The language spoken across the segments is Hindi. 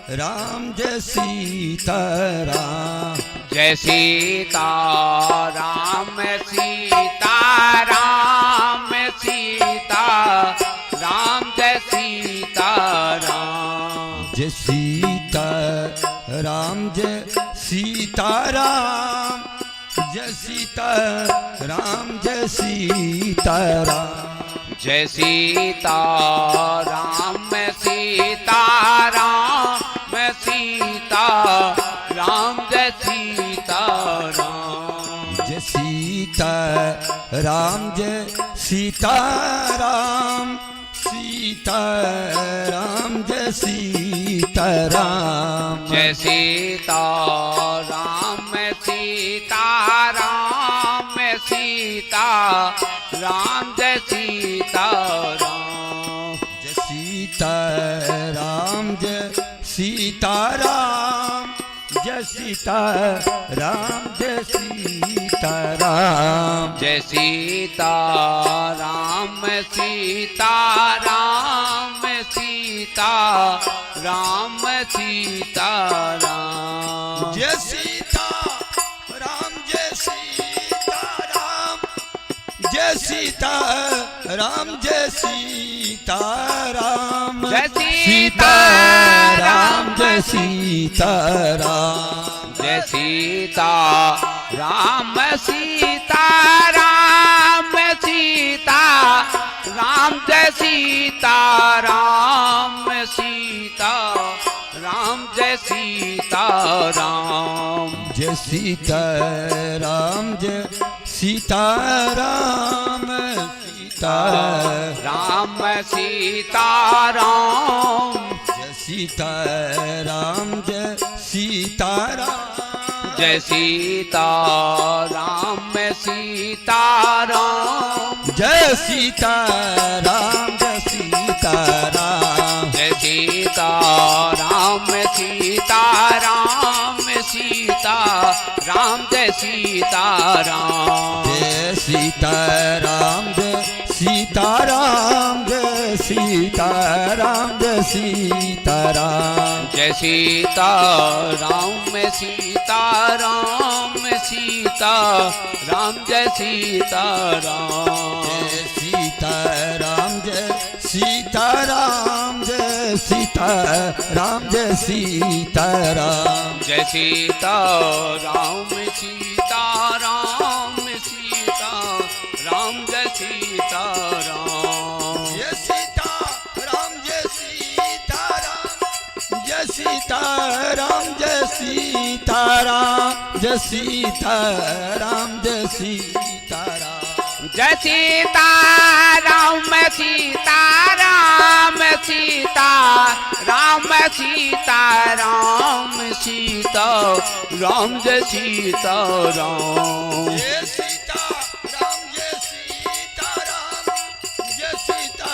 राम जय सीता राम। जय सीता राम सीता राम सीता राम जय सीता राम। जय सीता राम जय सीता राम। जय सीता राम जय सीता राम। जय सीता राम सीता राम सीता राम जय सीता राम। जय सीता राम जय सीता राम। सीता राम जय सीता राम। जय सीता राम सीता राम सीता राम जय सीता राम। जय सीता राम जय सीता राम। जय सीता राम जय सीता राम। जय सीता राम सीता राम सीता राम सीता राम। जय सीता राम जय सीता राम। जय सीता राम जय सीता राम। जय सीता राम जय सीता राम। जय सीता राम सीता राम सीता राम जय सीता राम सीता राम जय सीता राम। जय सीता राम जय सीता राम। सीता राम सीता राम। जय सीता राम जय सीता राम। जय सीता राम सीता राम। जय सीता राम जय सीता राम। जय सीता राम सीता राम सीता राम जय सीता राम। जय सीता राम जय सीता राम। जय सीता राम जय सीता राम। जय सीता राम सीता राम सीता राम जय सीता राम। जय सीता राम जय सीता राम। जय सीता राम जय सीता राम। जय सीता राम सीता राम सीता राम जय सीता राम। जय सीता राम जय सीता राम। जय सीता राम जय सीता राम। जय सीता राम जय सीता राम। जय सीता राम सीता राम सीता राम सीता राम सीता राम जय सीता राम। जय सीता राम जय सीता राम। जय सीता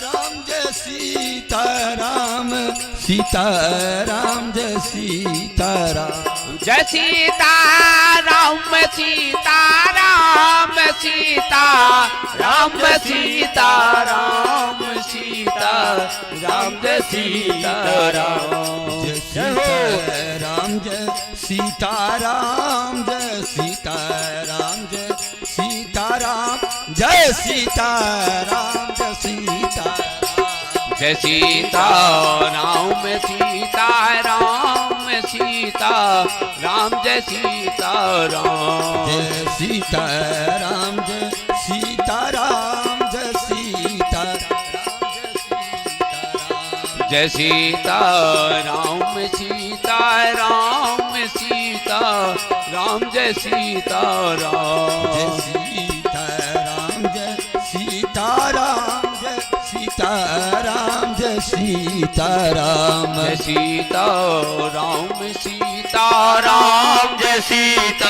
राम जय सीता राम। सीता राम जय सीता राम। जय सीता राम सीता राम सीता राम सीता राम सीता राम जय सीता राम। जय सीता राम जय सीता राम। जय सीता राम जय सीता राम। जय सीता राम जय सीता राम। जय सीता राम सीता राम सीता राम जय सीता राम। जय सीता राम जय सीता राम। जय सीता जय सीता राम सीता राम सीता राम जय सीता राम। जय सीता राम जय सीता राम। जय सीता राम जय सीता राम। जय सीता राम सीता राम जय सीता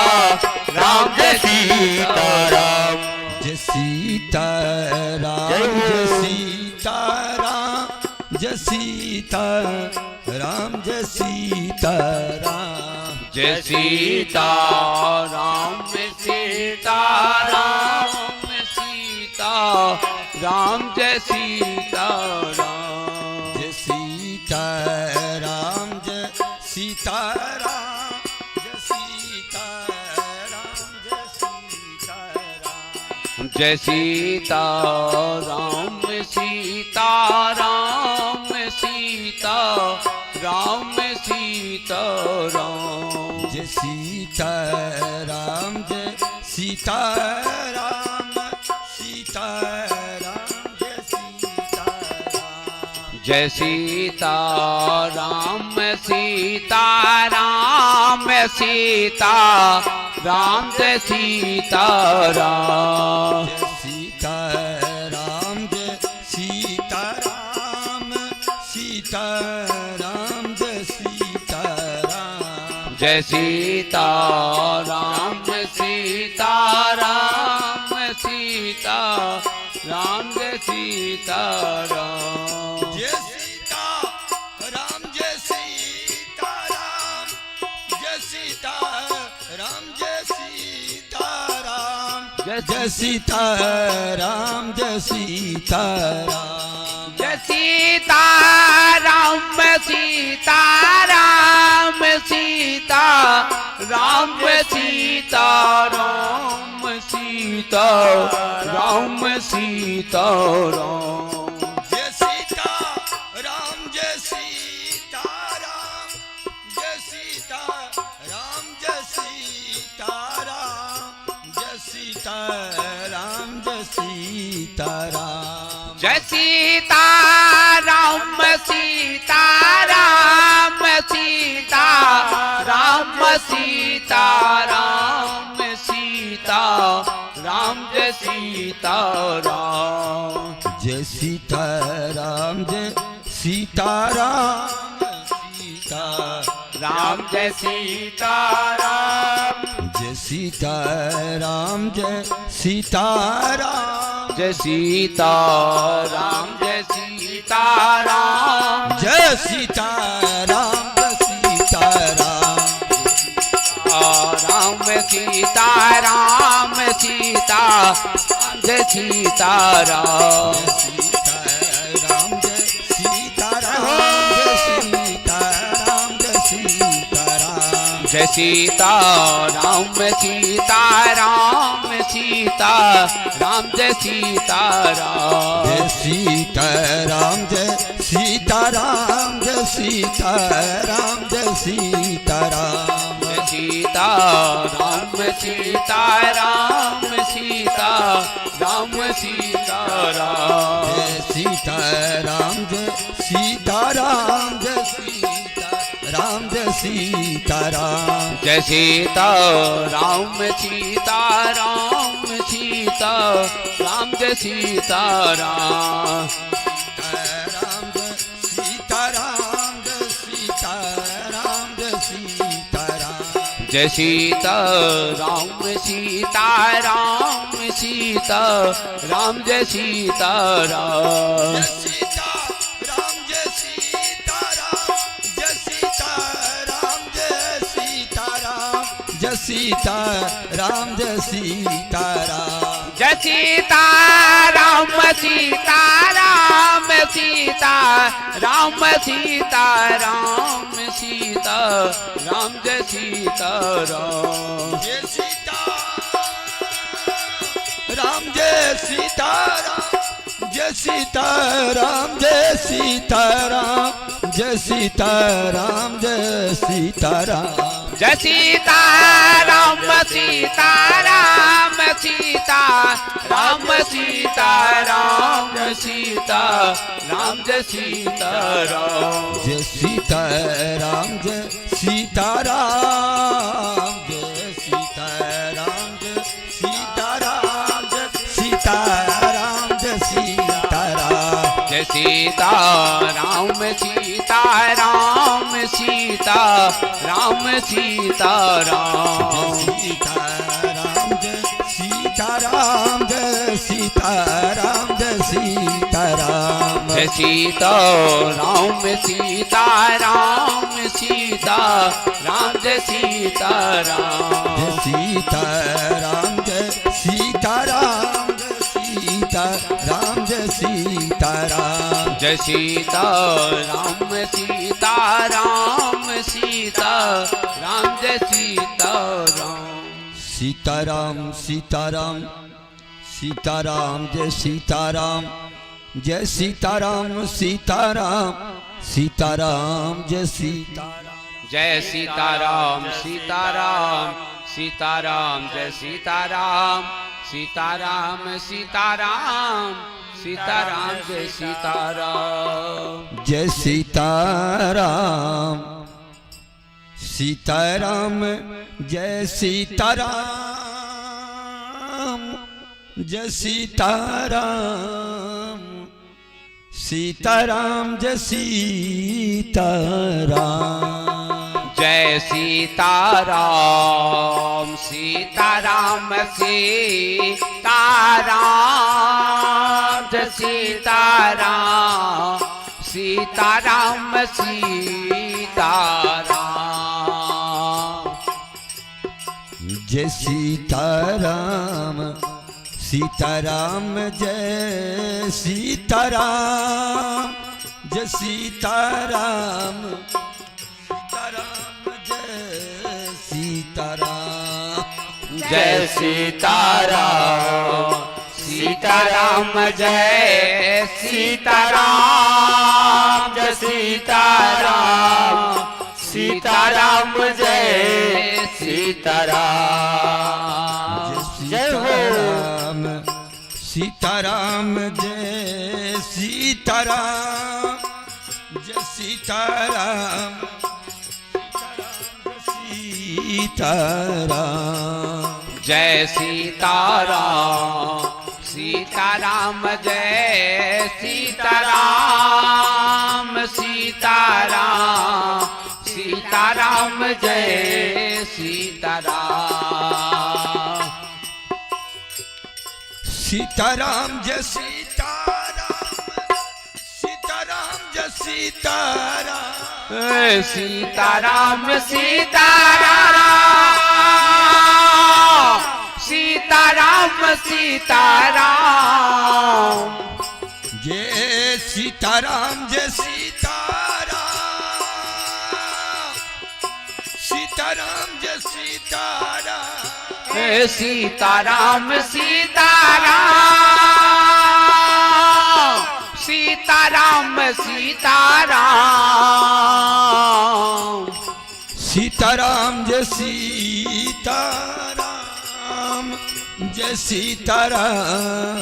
राम जय सीता राम। जय सीता राम जय सीता राम। जय सीता राम जय सीता राम। जय सीता राम सीता राम सीता राम जय सीता राम। जय सीता राम जय सीताराम जय सीताराम जय सीताराम जय सीताराम सीताराम सीताराम सीताराम जय सीताराम जय सीताराम सीताराम जय सीताराम जय सीताराम सीताराम जय सीताराम सीताराम जय सीताराम सीताराम जय सीताराम जय सीताराम सीताराम सीताराम जय सीताराम जय सीताराम जय सीताराम जय सीताराम जय सीताराम जय सीताराम जय सीताराम जय सीताराम सीताराम सीताराम सीताराम सीताराम सीताराम जय सीताराम जय सीताराम जय सीताराम जय सीताराम जय सीताराम जय सीताराम जय सीताराम सीताराम सीताराम सीताराम सीताराम जय सीताराम जय सीताराम जय सीताराम सीताराम जय सीताराम जय सीताराम जय सीताराम जय सीताराम जय सीताराम जय सीताराम जय सीताराम राम सीताराम सीताराम जय सीताराम सीताराम जय सीताराम जय सीताराम जय सीताराम जय सीताराम सीताराम सीताराम जय सीताराम जय सीताराम जय सीताराम जय सीताराम जय सीताराम जय सीताराम सीताराम सीताराम सीताराम जय सीताराम जय सीताराम जय सीताराम जय सीताराम जय सीताराम सीताराम सीताराम जय सीताराम सीताराम जय सीताराम जय सीताराम जय सीताराम जय सीताराम सीताराम सीताराम जय सीताराम जय सीताराम जय सीताराम जय सीताराम जय सीताराम जय सीताराम जय सीताराम जय सीताराम सीताराम सीताराम सीताराम सीताराम जय सीताराम जय सीताराम जय सीताराम जय सीताराम जय सीताराम जय सीताराम जय सीताराम जय सीताराम सीताराम सीताराम सीताराम सीताराम जय सीताराम जय सीताराम जय सीताराम जय सीताराम जय सीताराम जय सीताराम जय सीताराम जय सीताराम सीताराम सीताराम सीताराम सीताराम जय सीताराम जय सीताराम जय सीताराम जय सीताराम सीताराम सीताराम जय सीताराम जय सीताराम जय सीताराम जय सीताराम जय सीताराम जय सीताराम सीताराम सीताराम सीताराम जय सीताराम सीताराम सीताराम सीताराम जय सीताराम जय सीताराम सीताराम सीताराम जय सीताराम जय सीताराम सीताराम सीताराम जय सीताराम सीताराम सीताराम सीताराम जय सीताराम जय सीताराम सीताराम जय सीताराम जय सीताराम सीताराम जय सीताराम जय सीताराम सीताराम सीताराम जय सीताराम सीताराम सीताराम जय सीताराम सीताराम जय सीताराम जय सीताराम सीताराम जय सीताराम सीताराम जय सीताराम जय सीताराम सीताराम जय सीताराम जय सीताराम सीताराम जय सीताराम जय सीताराम सीताराम जय सीताराम सीताराम जय सीताराम सीताराम सीताराम जय सीताराम सीताराम जय सीताराम सीताराम जय सीताराम सीताराम सीताराम सीताराम सीताराम जय सीताराम जय सीताराम सीताराम जय सीताराम सीताराम सीताराम सीताराम सीताराम सीताराम जय सीताराम जय सीताराम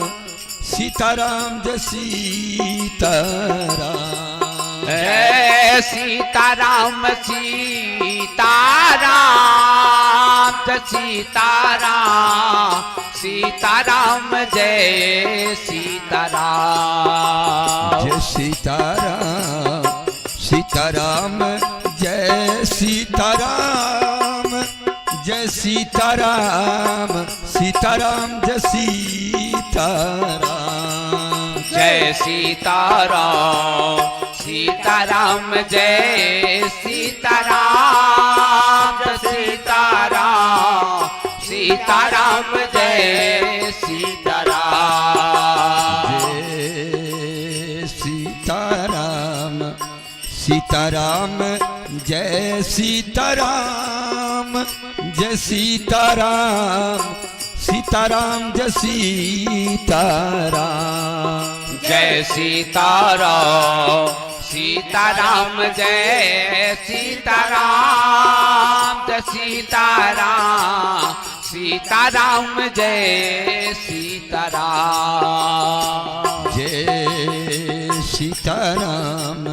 सीताराम जय सीताराम सीताराम सीताराम जय सीताराम सीताराम जय सीताराम जय सीताराम सीताराम जय सीताराम जय सीताराम सीताराम जय सीताराम जय सीताराम सीताराम जय सीताराम जय सीताराम सीताराम जय सीताराम जय सीताराम सीताराम जय सीताराम जय सीताराम सीताराम जय सीताराम जय सीताराम सीताराम जय सीताराम जय सीताराम सीताराम जय सीताराम जय सीताराम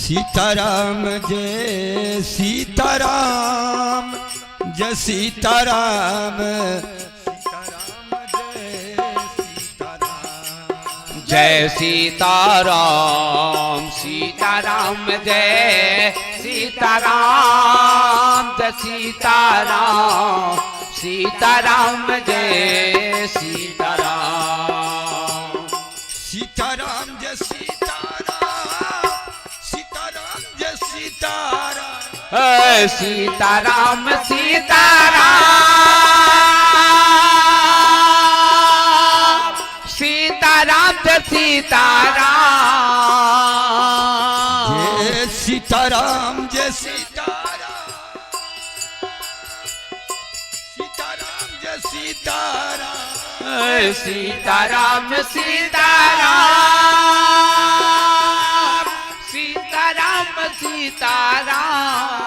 सीताराम जय सीताराम जय सीताराम जय सीताराम सीताराम जय सीताराम जय सीताराम सीताराम जय सीताराम सीताराम जय सीताराम सीताराम जय सीताराम सीताराम सीताराम सीताराम जय सीताराम जय सीताराम जय सीताराम सीताराम सीताराम सीताराम सीताराम सीताराम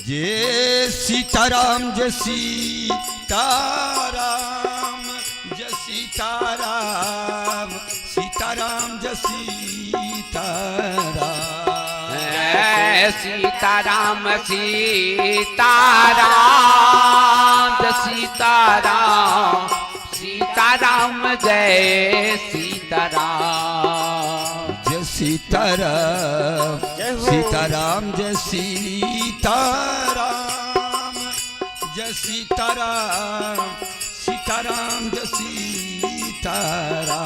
जय सीताराम जय सीताराम जय सीताराम सीताराम जय सीताराम सीताराम सीताराम जय सीताराम सीताराम जय सीताराम जय सीताराम सीताराम जय सीताराम जय सीताराम सीताराम जय सीताराम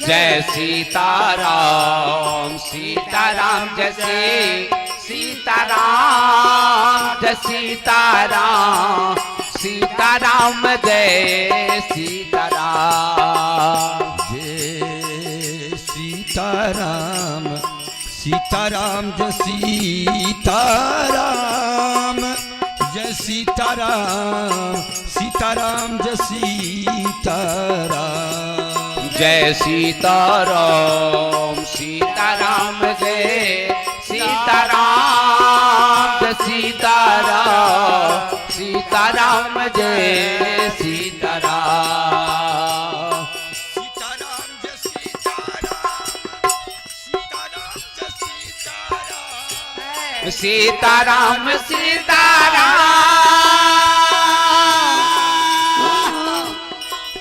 जय सीताराम सीताराम जय सीताराम जय सीताराम सीताराम जय सीताराम जय सीताराम सीताराम जय सीताराम जय सीताराम सीताराम जय सीताराम जय सीताराम सीताराम जय सीताराम जय सीताराम सीताराम जय सीताराम सीताराम जय सीताराम सीताराम जय सीताराम सीताराम सीताराम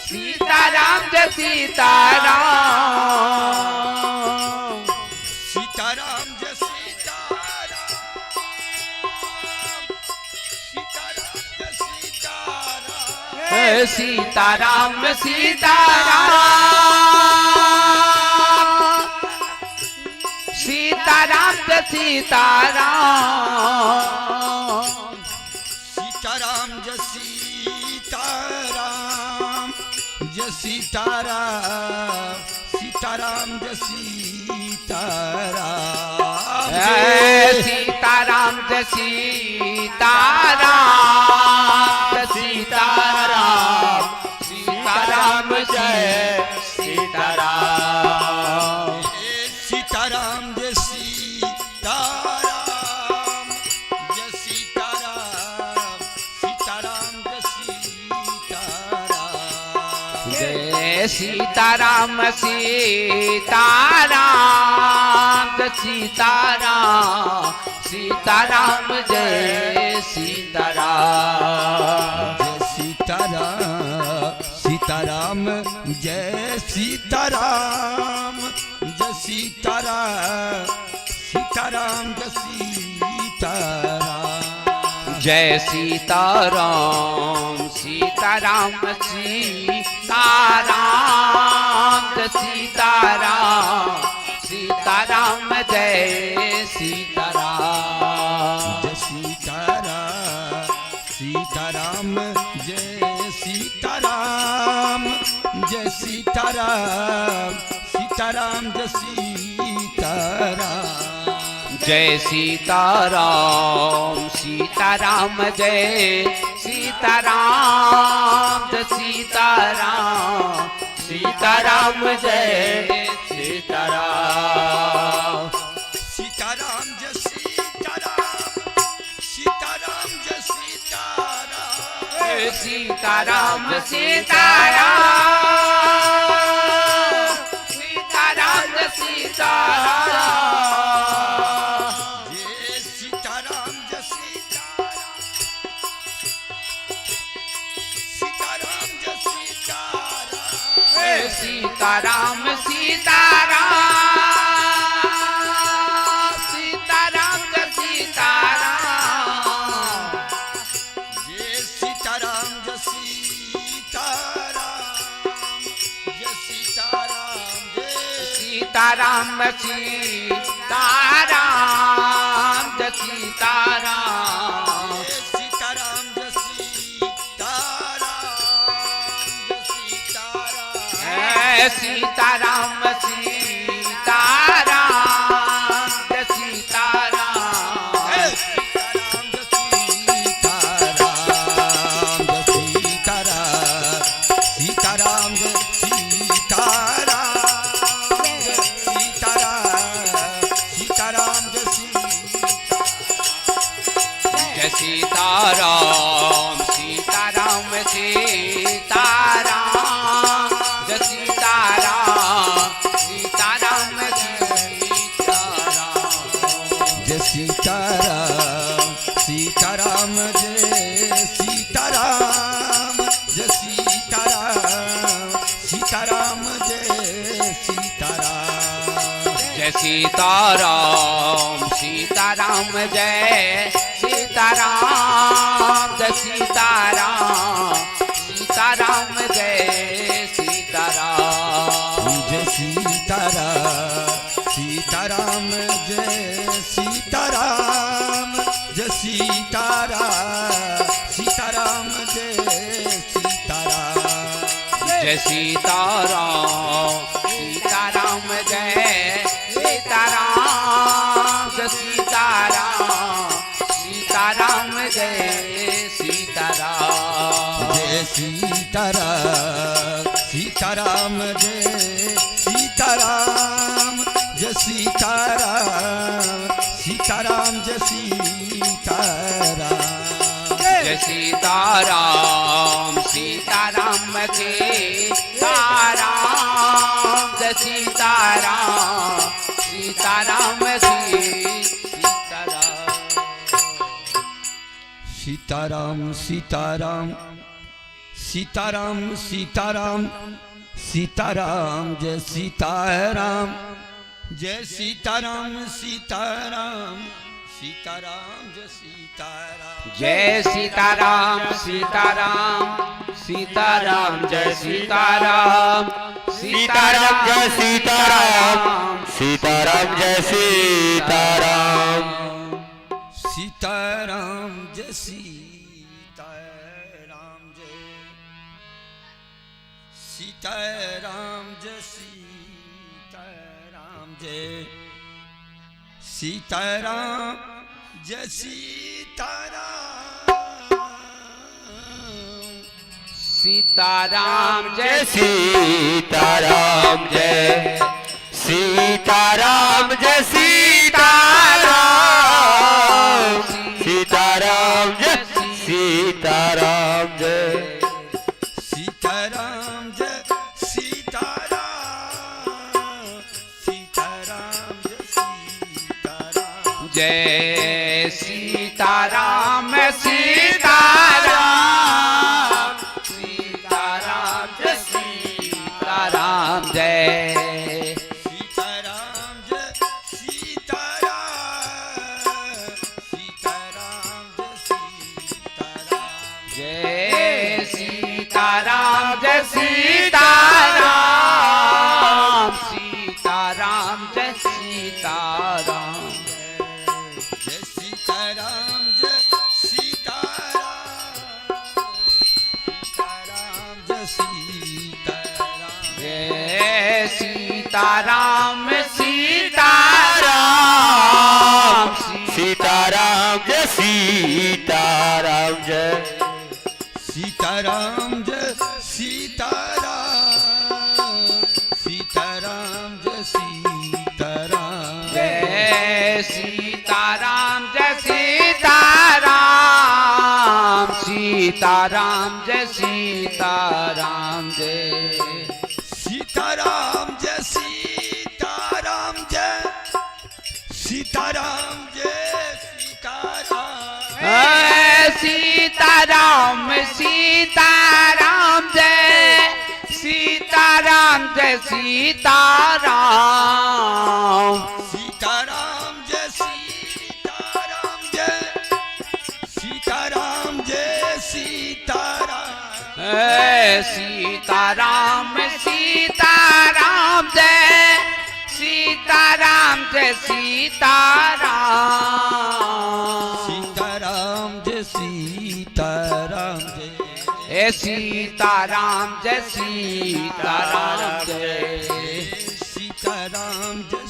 सीताराम जय सीताराम सीताराम जय सीताराम सीताराम जय सीताराम सीताराम सीताराम सीताराम जय सीताराम सीताराम जय सीताराम जय सीताराम सीताराम जय सीताराम सीताराम जय सीताराम जय सीताराम सीताराम जय सीताराम सीताराम जय सीताराम जय सीताराम सीताराम जय सीताराम जय सीताराम सीताराम जय सीताराम सीताराम जय सीताराम सीताराम जय सीताराम जय सीताराम सीताराम जय सीताराम जय सीताराम सीताराम सीताराम जय सीताराम सीताराम जय सीताराम जय सीताराम सीताराम जय सीताराम जय सीताराम सीताराम जय सीताराम जय सीताराम सीताराम जय सीताराम जय सीताराम सीताराम जय सीताराम सीताराम जय सीताराम सीताराम जय सीताराम सीताराम सीताराम सीताराम जय सीताराम जय सीताराम जय सीताराम सीताराम जय सीताराम सीताराम सीताराम सीताराम जय सीताराम जय सीताराम जय सीताराम जय सीताराम जय सीताराम सीताराम जय सीताराम सीताराम जय सीताराम जय सीताराम सीताराम सीताराम जय सीताराम सीताराम जय सीताराम जय सीताराम सीताराम सीताराम सीताराम जय सीताराम सीताराम सीताराम जय सीताराम सीताराम जय सीताराम जय सीताराम सीताराम जय सीताराम जय सीताराम सीताराम जय सीताराम जय सीताराम सीताराम जय सीताराम जय सीताराम सीताराम जय सीताराम जय सीताराम सीताराम जय सीताराम जय सीताराम सीताराम जय सीताराम जय सीताराम सीताराम जय सीताराम जय सीताराम सीताराम जय सीताराम जय सीताराम सीताराम जय सीताराम जय सीताराम सीताराम के सीताराम जय सीताराम सीताराम सीताराम सीताराम सीताराम सीताराम सीताराम जय सीताराम जय सीताराम सीताराम सीताराम जय सीताराम जय सीताराम सीताराम सीताराम जय सीताराम सीताराम जय सीताराम सीताराम जय सीताराम सीताराम जय सीताराम जय सीताराम जय सीताराम जय सीताराम जय सीताराम सीताराम जय सीताराम जय सीताराम जय सीताराम सीताराम जय सीताराम जय सीताराम जय सीताराम सीताराम जय सीताराम जय सीताराम सीताराम सीताराम जय सीताराम जय सीताराम जय सीताराम सीताराम सीताराम जय सीताराम जय सीताराम जय सीताराम जय सीताराम जय जय सीताराम सीताराम सीताराम सीताराम जय सीताराम जय सीताराम जय सीताराम सीताराम जय सीताराम जय सीताराम जय सीताराम सीताराम जय सीताराम जय सीताराम जय सीताराम जय सीताराम जय सीताराम सीताराम सीताराम जय सीताराम सीताराम जय सीताराम जय सीताराम जय सीताराम सीताराम सीताराम जय सीताराम जय सीताराम सीताराम जय सीताराम जय सीताराम जय सीताराम जय सीताराम जय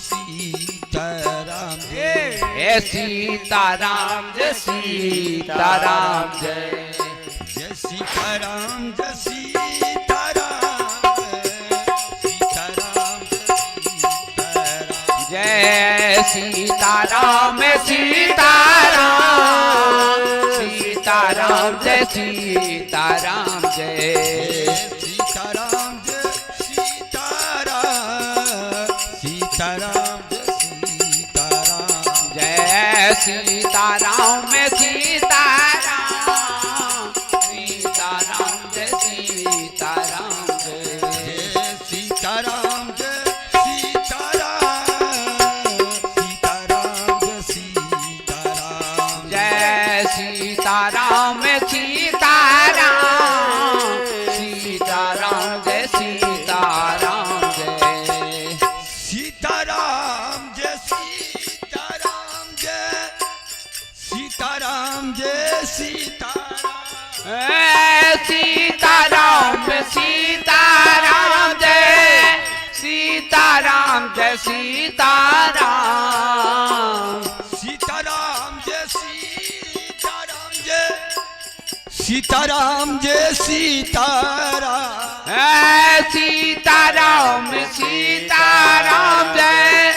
सीताराम जय सीताराम जय सीताराम जय जय सीताराम जय सीताराम सीताराम जय जय सीताराम सीताराम सीताराम जय सीताराम जय सीताराम जय सीताराम सीताराम जय सीताराम जय सीताराम में सीताराम सीताराम जय सीताराम जय सीताराम जय सीताराम सीताराम जय सीताराम जय सीताराम में सीताराम सीताराम जय सीताराम जय सीताराम जय सीताराम जय सीताराम जय सीताराम सीताराम जय सीताराम जय सीताराम सीताराम जय सीताराम जय सीताराम सीताराम सीताराम जय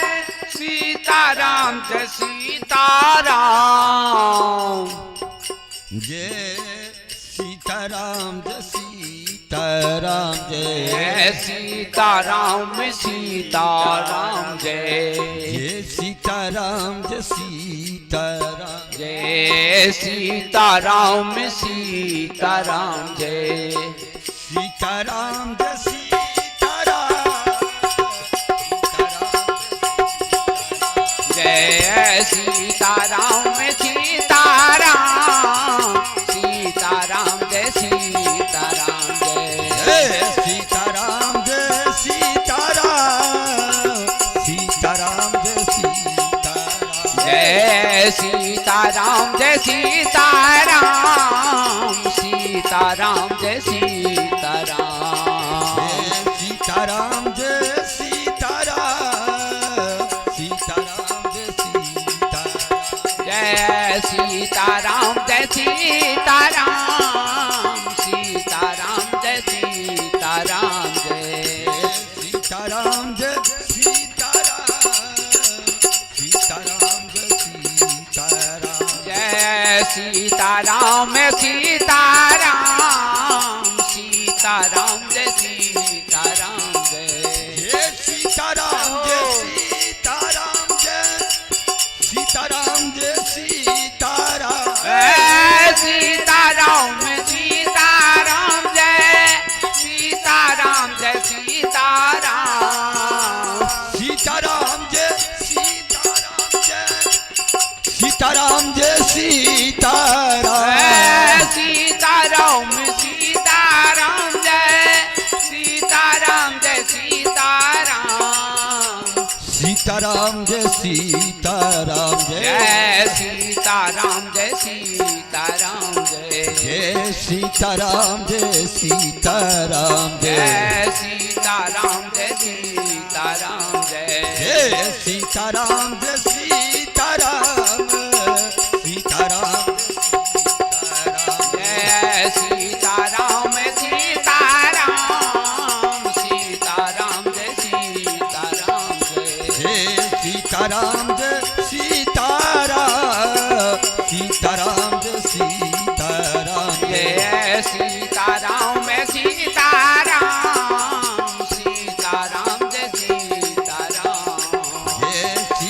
सीताराम जय सीताराम जय सीताराम जय सीताराम जय सीताराम सीताराम जय सीताराम जय सीताराम जय सीताराम सीताराम जय सीताराम जय सीताराम जय सीताराम सीताराम सीताराम जय सीताराम जय सीताराम जय सीताराम सीताराम जय सीताराम जय सीताराम जय सीताराम सीताराम जय सीताराम सीताराम जय सीताराम सीताराम जय सीताराम जय सीताराम जय सीताराम सीताराम जय सीताराम जय सीताराम जय सीताराम सीताराम जय सीताराम जय सीताराम सीताराम सीताराम जय सीताराम जय सीताराम जय सीताराम जय सीताराम जय सीताराम सीताराम सीताराम जय सीताराम जय सीताराम सीताराम जय सीताराम जय सीताराम जय सीताराम सीताराम सीताराम जय सीताराम जय सीताराम सीताराम जय सीताराम जय सीताराम जय सीताराम जय सीताराम जय सीताराम जय सीताराम जय सीताराम जय सीताराम जय सीताराम सीताराम जय सीताराम सीताराम सीताराम जय सीताराम जय सीताराम जय सीताराम सीताराम जय सीताराम जय सीताराम सीताराम सीताराम जय सीताराम सीताराम जय सीताराम सीताराम जय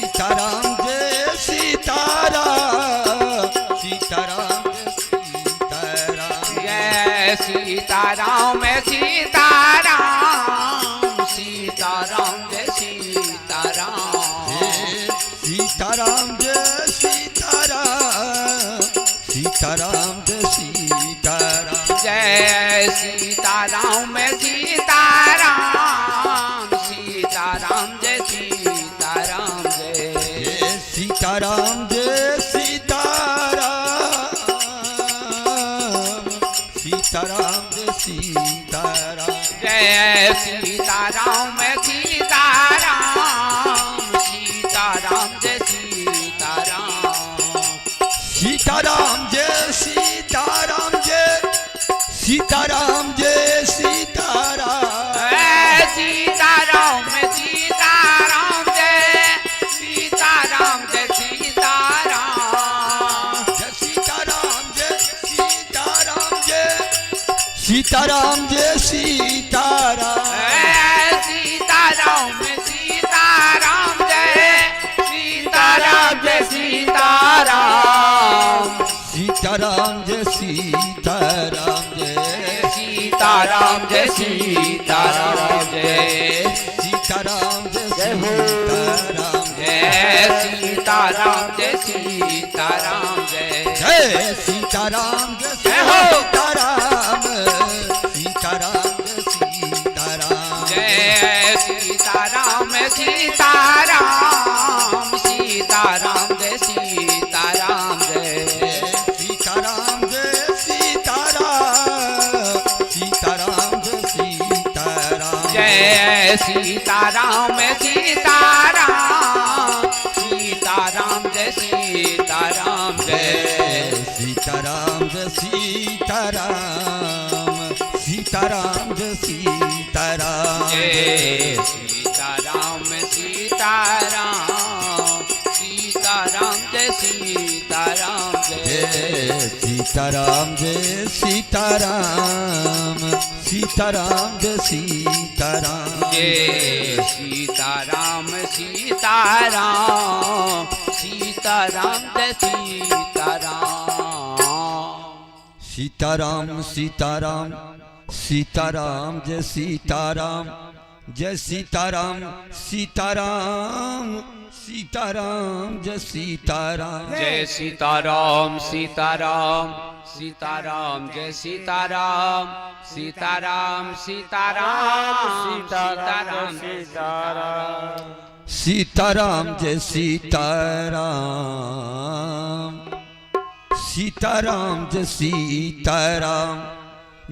सीताराम जय सीताराम सीताराम सीताराम जय सीताराम सीताराम जय सीताराम सीताराम जय सीताराम जय सीताराम सीताराम सीताराम जय सीताराम जय सीताराम जय सीताराम सीताराम जय सीताराम जय सीताराम सीताराम सीताराम जय सीताराम सीताराम जय सीताराम जय सीताराम जय सीताराम सीताराम सीताराम जय सीताराम जय सीताराम जय सीताराम जय सीताराम सीताराम जय सीताराम सीताराम सीताराम जय सीताराम जय सीताराम सीताराम जय सीताराम जय सीताराम जय सीताराम जय सीताराम जय जय सीताराम सीताराम जय सीताराम जय जय सीताराम जय जय हो। सीताराम जय सीताराम जय सीताराम सीताराम सीताराम जय सीताराम जय सीताराम जय सीताराम सीताराम जय सीताराम जय सीताराम सीताराम सीताराम जय सीताराम जय सीताराम जय सीताराम सीताराम जय सीताराम जय सीताराम सीताराम सीताराम जय सीताराम जय सीताराम जय सीताराम सीताराम जय सीताराम जय सीताराम सीताराम सीताराम जय सीताराम सीताराम सीताराम सीताराम जय सीताराम जय सीताराम सीताराम सीताराम जय सीताराम जय सीताराम सीताराम सीताराम जय सीताराम सीताराम सीताराम सीताराम सीताराम जय सीताराम सीताराम जय सीताराम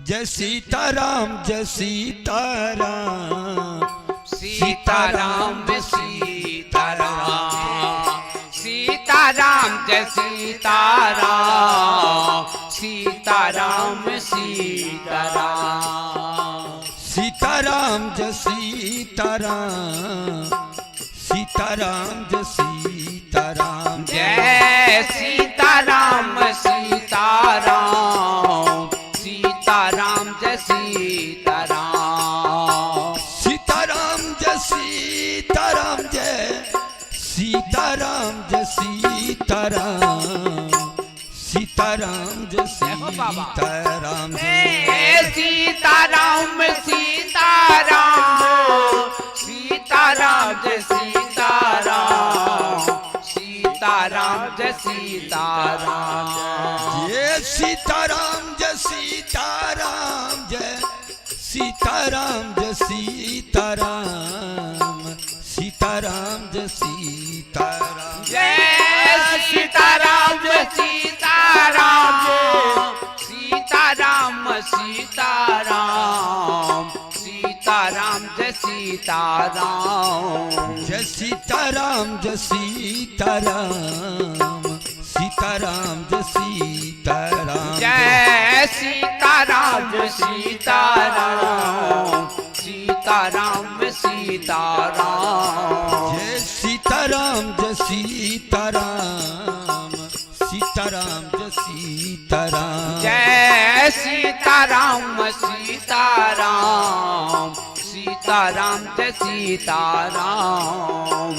जय सीताराम जय सीताराम सीताराम जय सीताराम सीताराम जय सीताराम सीताराम सीताराम सीताराम जय सीताराम सीताराम जय सीताराम जय सीताराम सीताराम सीताराम जय सीताराम सीताराम जय सीताराम जय सीताराम जय सीताराम सीताराम जय सीताराम सीताराम सीताराम सीताराम जय सीताराम सीताराम जय सीताराम जय सीताराम जय सीताराम जय सीताराम जय सीताराम सीताराम जय सीताराम जय सीताराम जय सीताराम सीताराम सीताराम सीताराम जय सीताराम जय सीताराम जय सीताराम सीताराम जय सीताराम जय सीताराम सीताराम सीताराम सीताराम जय सीताराम जय सीताराम सीताराम जय सीताराम जय सीताराम सीताराम सीताराम जय सीताराम सीताराम सीताराम सीताराम जय सीताराम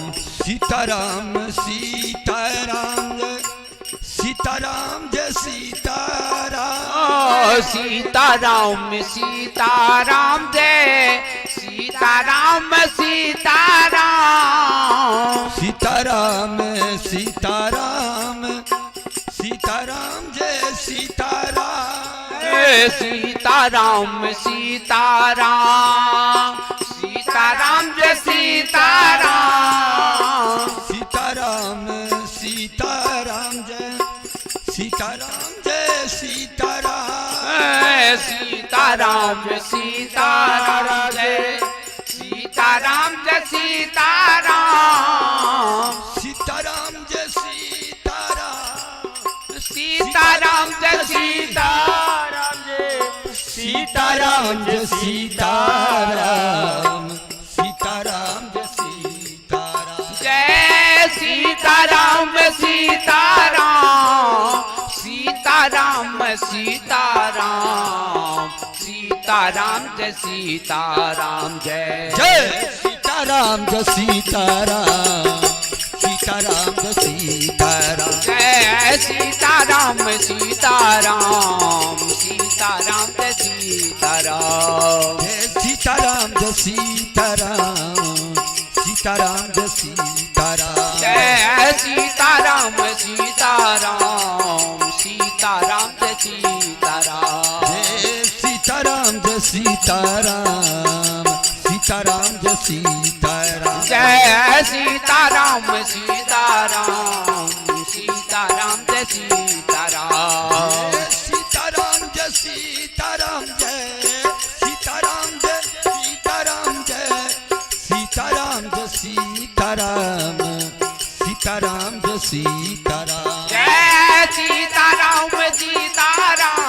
सीताराम सीताराम जय सीताराम सीताराम सीताराम सीताराम सीताराम जय सीताराम सीताराम सीताराम सीताराम जय सीताराम सीताराम सीताराम जय सीताराम जय सीताराम सीताराम सीताराम जय सीताराम जय सीताराम सीताराम जय सीताराम सीताराम जय सीताराम सीताराम जय सीताराम सीताराम जय सीताराम जय सीताराम सीताराम सीताराम सीताराम सीताराम जय सीताराम जय जय सीताराम जय सीताराम सीताराम जय सीताराम जय सीताराम सीताराम सीताराम जय सीताराम जय सीताराम जय सीताराम सीताराम जय सीताराम जय सीताराम सीताराम सीताराम जय सीताराम जय सीताराम जय सीताराम सीताराम जय सीताराम जय सीताराम सीताराम सीताराम जय सीताराम सीताराम जय सीताराम जय सीताराम जय सीताराम जय सीताराम जय सीताराम सीताराम जय सीताराम जय सीताराम सीताराम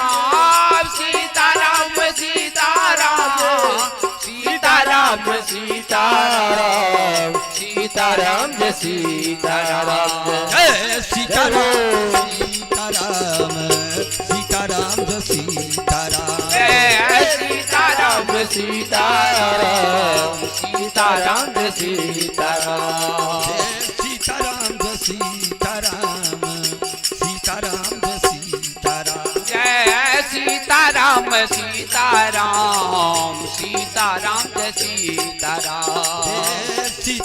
सीताराम सीताराम सीताराम सीताराम सीताराम जय सीताराम जय सीताराम सीताराम सीताराम जय सीताराम जय सीताराम सीताराम सीताराम जय सीताराम जय सीताराम जय सीताराम सीताराम जय सीताराम जय सीताराम सीताराम सीताराम जय सीताराम जय सीताराम जय सीताराम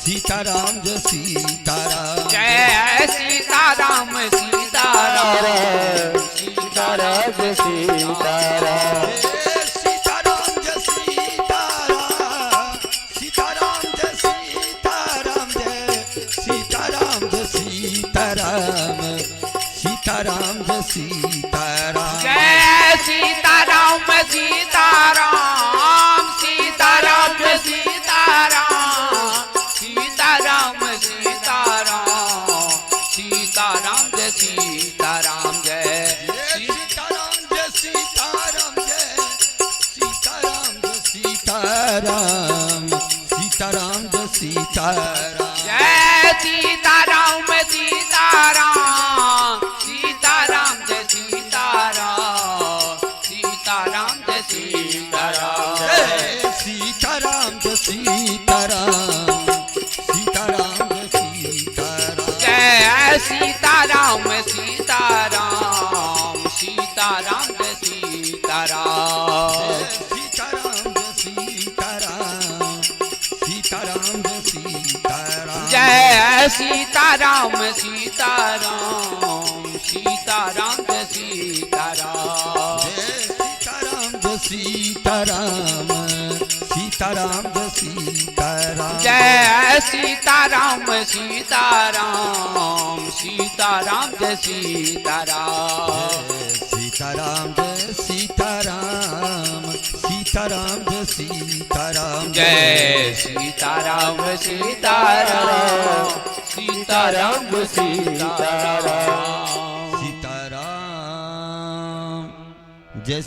सीताराम जय सीताराम जय सीताराम सीताराम सीताराम जय सीताराम जय सीताराम जय सीताराम सीताराम जय सीताराम जय सीताराम जय सीताराम सीताराम जय सीताराम जय सीताराम सीताराम सीताराम जय सीताराम सीताराम सीताराम सीताराम जय सीताराम जय सीताराम जय सीताराम जय सीताराम जय सीताराम सीताराम जय सीताराम जय सीताराम सीताराम सीताराम जय सीताराम सीताराम जय सीताराम जय सीताराम जय सीताराम सीताराम जय सीताराम जय सीताराम सीताराम सीताराम जय सीताराम सीताराम जय सीताराम सीताराम जय सीताराम जय सीताराम सीताराम सीताराम जय सीताराम जय सीताराम जय सीताराम सीताराम जय सीताराम जय सीताराम सीताराम सीताराम जय सीताराम सीताराम जय सीताराम सीताराम जय सीताराम जय सीताराम सीताराम सीताराम जय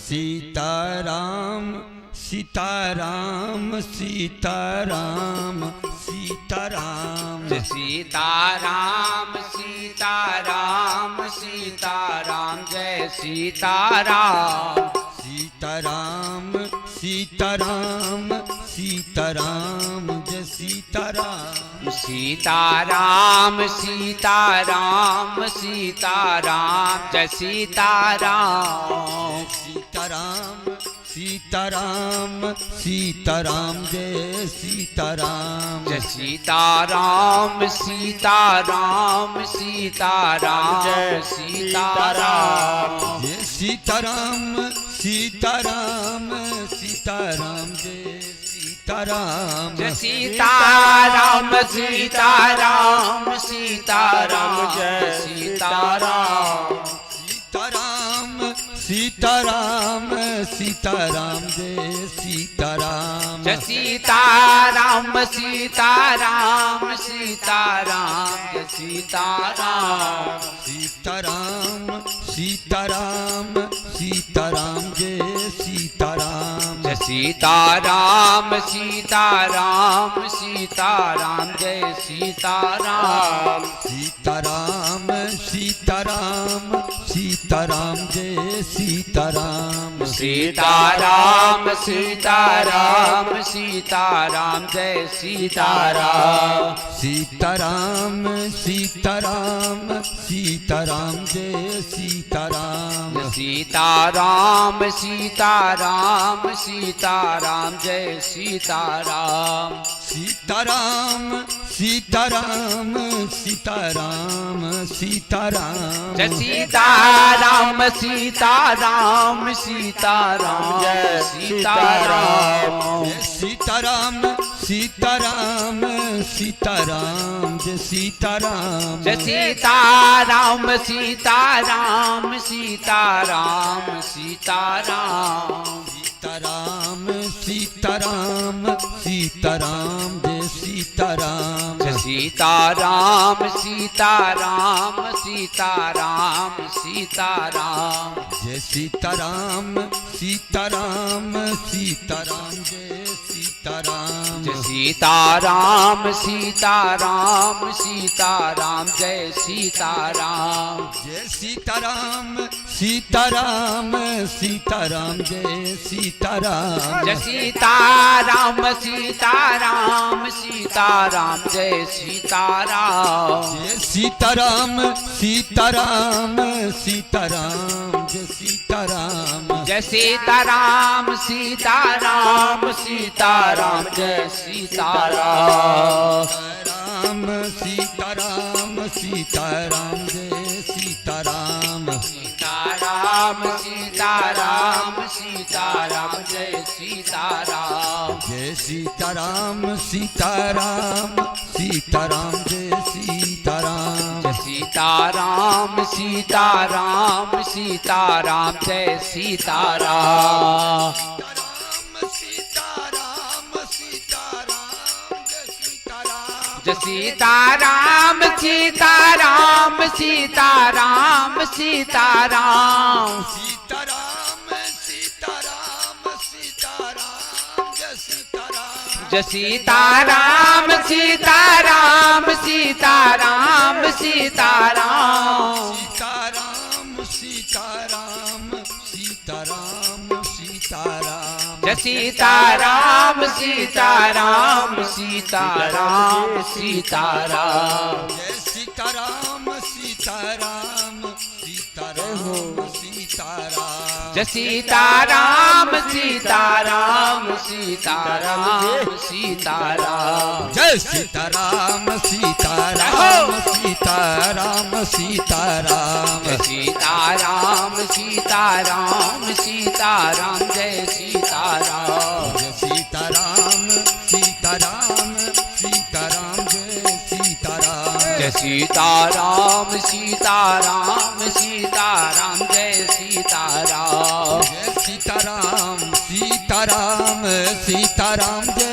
सीताराम सीताराम जय सीताराम सीताराम सीताराम सीताराम जय सीताराम सीताराम सीताराम जय सीताराम सीताराम सीताराम सीताराम जय सीताराम सीताराम सीताराम सीताराम जय सीताराम सीताराम सीताराम सीताराम जय सीताराम जय सीताराम सीताराम सीताराम जय सीताराम जय सीताराम सीताराम सीताराम जय सीताराम जय सीताराम सीताराम सीताराम जय सीताराम सीताराम सीताराम जय सीताराम जय सीताराम सीताराम सीताराम जय सीताराम सीताराम सीताराम सीताराम जय सीताराम जय सीताराम सीताराम सीताराम जय सीताराम सीताराम सीताराम सीताराम जय सीताराम सीताराम सीताराम सीताराम जय सीताराम सीताराम सीताराम सीताराम जय सीताराम सीताराम सीताराम सीताराम जय सीताराम सीताराम सीताराम सीताराम सीताराम जय सीताराम सीताराम सीताराम जय सीताराम जय सीताराम सीताराम सीताराम जय सीताराम जय सीताराम सीताराम सीताराम सीताराम सीताराम सीताराम सीताराम जय सीताराम जय सीताराम सीताराम सीताराम सीताराम जय सीताराम सीताराम सीताराम जय सीताराम जय सीताराम सीताराम सीताराम जय सीताराम जय सीताराम सीताराम सीताराम जय सीताराम जय सीताराम सीताराम सीताराम जय सीताराम जय सीताराम सीताराम सीताराम जय सीताराम जय सीताराम सीताराम सीताराम जय सीताराम राम सीताराम सीताराम जय सीताराम सीताराम सीताराम सीताराम जय सीताराम जय सीताराम सीताराम सीताराम जय सीताराम जय सीताराम सीताराम सीताराम जय सीताराम जय सीताराम सीताराम सीताराम सीताराम जय सीताराम सीताराम सीताराम सीताराम सीताराम सीताराम सीताराम सीताराम जय सीताराम सीताराम सीताराम सीताराम जय सीताराम सीताराम सीताराम सीताराम जय सीताराम सीताराम सीताराम सीताराम जय सीताराम सीताराम सीताराम सीताराम जय सीताराम सीताराम सीताराम जय सीताराम जय सीताराम सीताराम सीताराम जय सीताराम जय सीताराम सीताराम सीताराम जय सीताराम जय सीताराम सीताराम सीताराम जय सीताराम जय सीताराम जय सीताराम सीताराम जय सीताराम सीताराम जय सीताराम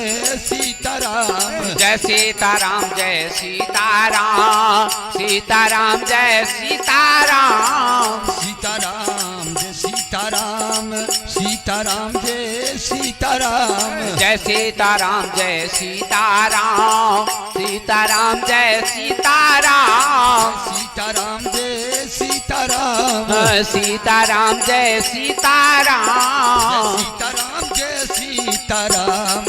सीताराम जय सीताराम जय सीताराम जय सीताराम सीताराम जय सीताराम सीताराम जय सीताराम सीताराम जय सीताराम सीताराम जय सीताराम सीताराम जय सीताराम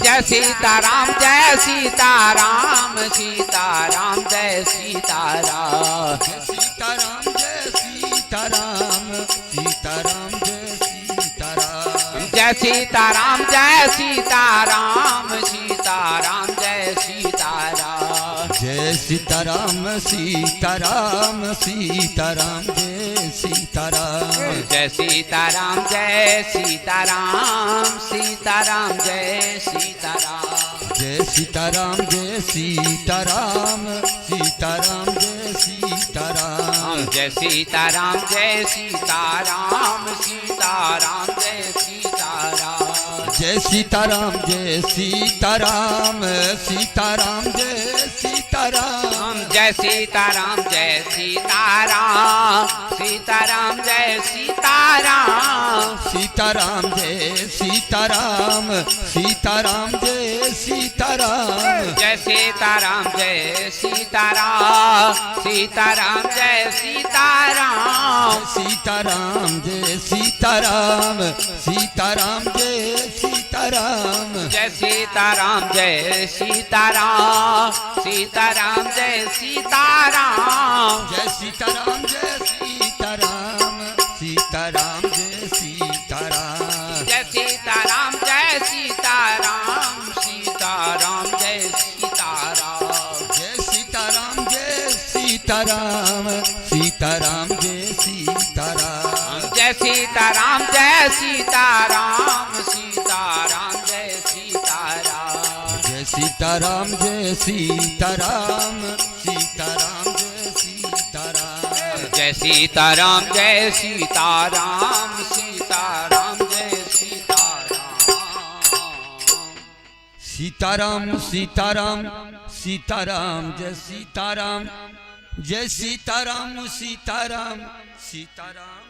जय सीताराम जय सीताराम सीताराम जय सीताराम जय सीताराम जय सीताराम सीताराम जय सीताराम जय सीताराम जय सीताराम सीताराम जय सीताराम जय सीताराम सीताराम सीताराम जय सीताराम जय सीताराम जय सीताराम सीताराम जय सीताराम जय सीताराम जय सीताराम सीताराम जय सीताराम जय सीताराम जय सीताराम सीताराम जय सीताराम जय सीताराम जय सीताराम सीताराम जय सीताराम जय जय सीताराम जय सीताराम सीताराम जय सीताराम सीताराम जय सीताराम सीताराम जय सीताराम जय सीताराम जय सीताराम सीताराम जय सीताराम सीताराम जय सीताराम सीताराम जय सीताराम जय सीताराम जय सीताराम सीताराम जय सीताराम जय सीताराम जय सीताराम सीताराम जय सीताराम जय सीताराम जय सीताराम सीताराम जय सीताराम जय सीताराम जय सीताराम सीताराम जय सीताराम जय सीताराम जय सीताराम सीताराम जय सीताराम जय सीताराम जय सीताराम सीताराम जय सीताराम जय सीताराम जय सीताराम सीताराम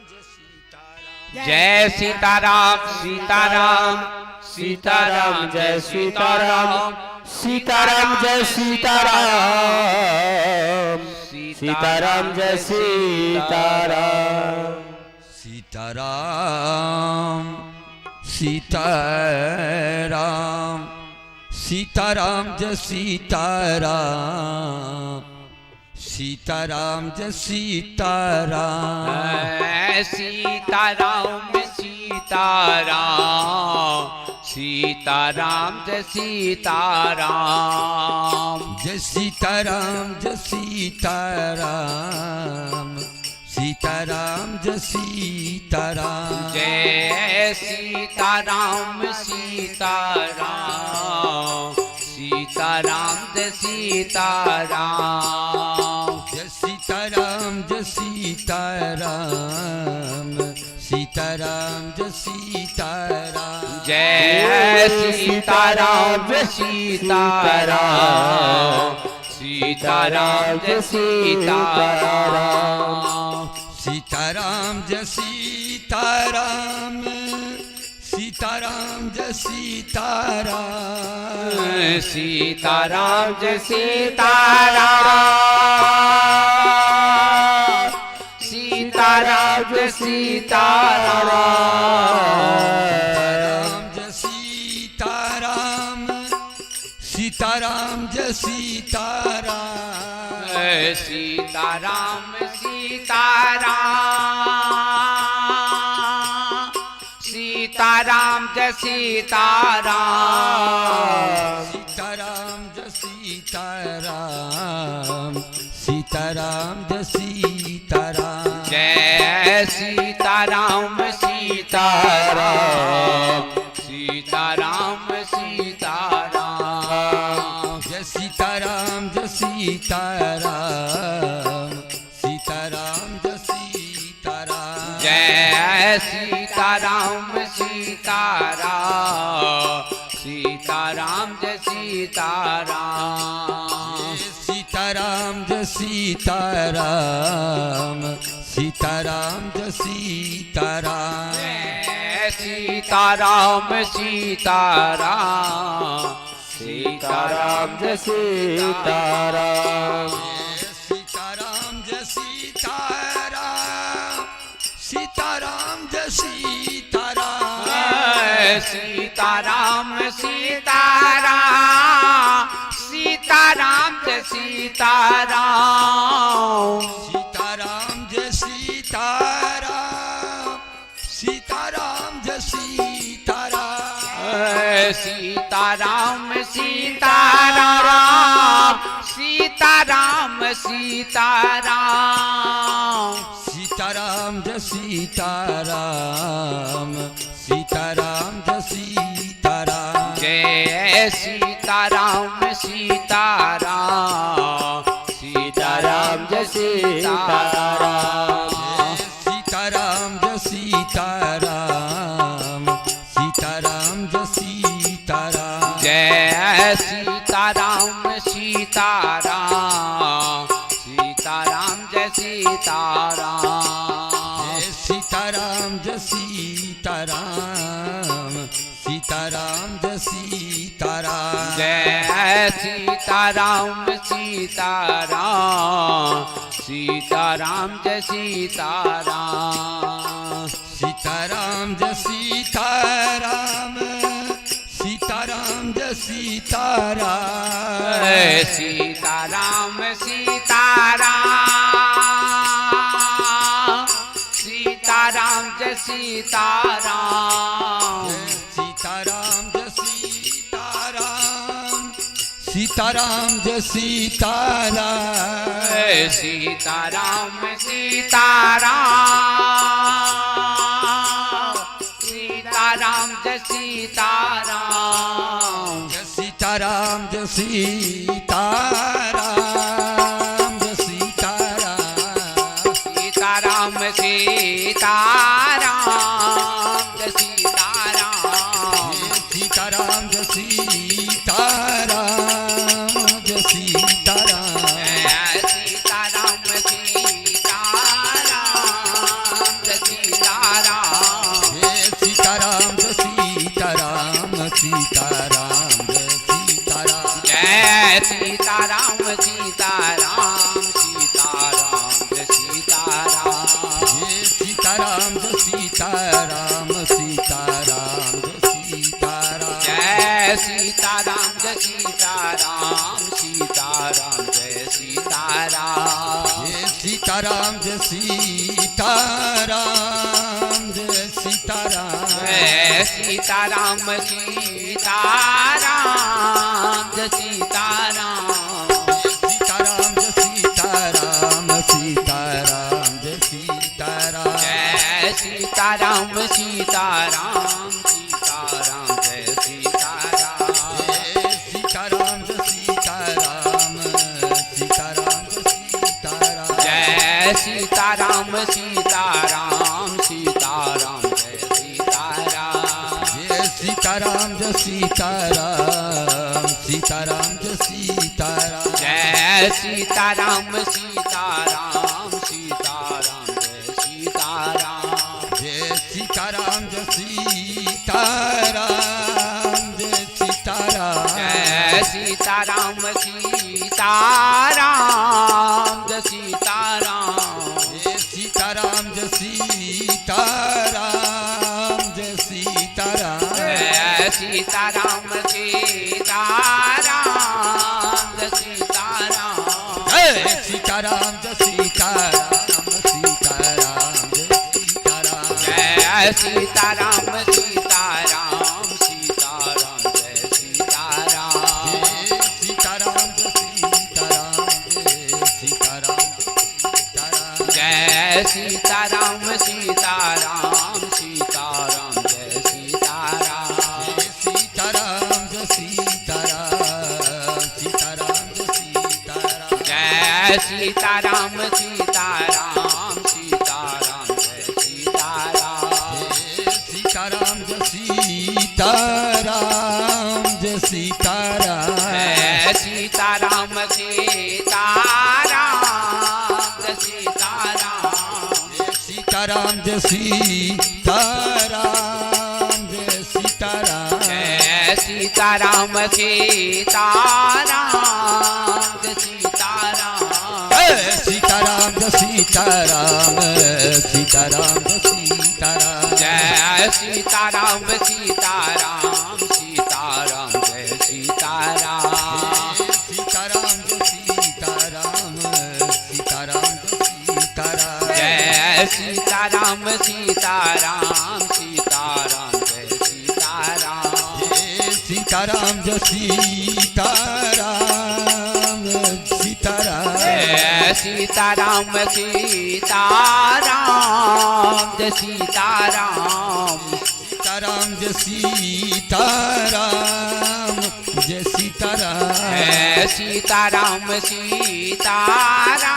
जय सीताराम सीताराम सीताराम सीताराम जय सीताराम जय सीताराम सीताराम सीताराम जय सीताराम जय सीताराम सीताराम जय सीताराम सीताराम जय सीताराम सीताराम जय सीताराम सीताराम सीताराम सीताराम जय सीताराम सीताराम जय सीताराम सीताराम सीताराम सीताराम जय सीताराम जय सीताराम जय सीताराम सीताराम जय सीताराम जय सीताराम सीताराम सीताराम जय सीताराम जय सीताराम जय सीताराम सीताराम जय सीताराम जय सीताराम जय सीताराम सीताराम जय सीताराम सीताराम जय सीताराम सीताराम जय सीताराम सीताराम जय सीताराम सीताराम जय सीताराम जय सीताराम सीताराम जय सीताराम सीताराम सीताराम सीताराम जय सीताराम सीताराम जय सीताराम सीताराम जय सीताराम जय सीताराम सीताराम सीताराम सीताराम जय सीताराम जय सीताराम सीताराम जय सीताराम जय सीताराम सीताराम सीताराम जय सीताराम सीताराम जय सीताराम सीताराम जय सीताराम जय सीताराम सीताराम सीताराम जय सीताराम सीताराम जय सीताराम सीताराम जय सीताराम सीताराम सीताराम सीताराम जय सीताराम सीताराम जय सीताराम सीताराम जय सीताराम सीताराम सीताराम सीताराम सीताराम सीताराम जय सीताराम सीताराम जय सीताराम जय सीताराम सीताराम सीताराम जय सीताराम सीताराम जय सीताराम सीताराम जय सीताराम जय सीताराम सीताराम सीताराम जय सीताराम जय सीताराम सीताराम जय सीताराम जय सीताराम सीताराम सीताराम जय सीताराम सीताराम जय सीताराम सीताराम जय सीताराम जय सीताराम सीताराम सीताराम जय सीताराम सीताराम जय सीताराम सीताराम जय सीताराम जय सीताराम सीताराम सीताराम जय सीताराम जय सीताराम जय सीताराम जय सीताराम सीताराम सीताराम जय सीताराम सीताराम जय सीताराम जय सीताराम जय सीताराम सीताराम जय सीताराम जय सीताराम जय सीताराम सीताराम जय सीताराम जय सीताराम सीताराम सीताराम जय सीताराम जय सीताराम जय सीताराम सीताराम जय सीताराम जय सीताराम जय सीताराम सीताराम जय सीताराम जय सीताराम जय सीताराम जय सीताराम जय सीताराम सीताराम जय सीताराम सीताराम जय सीताराम सीताराम जय सीताराम जय सीताराम सीताराम सीताराम जय सीताराम जय सीताराम जय सीताराम सीताराम जय सीताराम जय सीताराम सीताराम सीताराम जय सीताराम जय सीताराम जय सीताराम सीताराम जय सीताराम जय सीताराम सीताराम सीताराम जय सीताराम जय सीताराम जय सीताराम जय सीताराम जय सीताराम सीताराम जय सीताराम जय सीताराम जय सीताराम जय सीताराम जय सीताराम सीताराम जय सीताराम जय सीताराम जय सीताराम सीताराम जय सीताराम जय सीताराम सीताराम सीताराम जय सीताराम जय सीताराम जय सीताराम जय सीताराम सीताराम जय सीताराम सीताराम सीताराम जय सीताराम जय सीताराम जय सीताराम सीताराम जय सीताराम जय सीताराम सीताराम सीताराम जय सीताराम जय सीताराम जय सीताराम जय सीताराम जय सीताराम सीताराम जय सीताराम जय सीताराम जय सीताराम जय सीताराम जय सीताराम सीताराम जय सीताराम जय सीताराम जय सीताराम सीताराम जय सीताराम जय सीताराम सीताराम सीताराम जय सीताराम सीताराम जय सीताराम सीताराम जय सीताराम जय सीताराम सीताराम सीताराम जय सीताराम जय सीताराम जय सीताराम सीताराम जय सीताराम सीताराम जय सीताराम सीताराम जय सीताराम जय सीताराम जय सीताराम सीताराम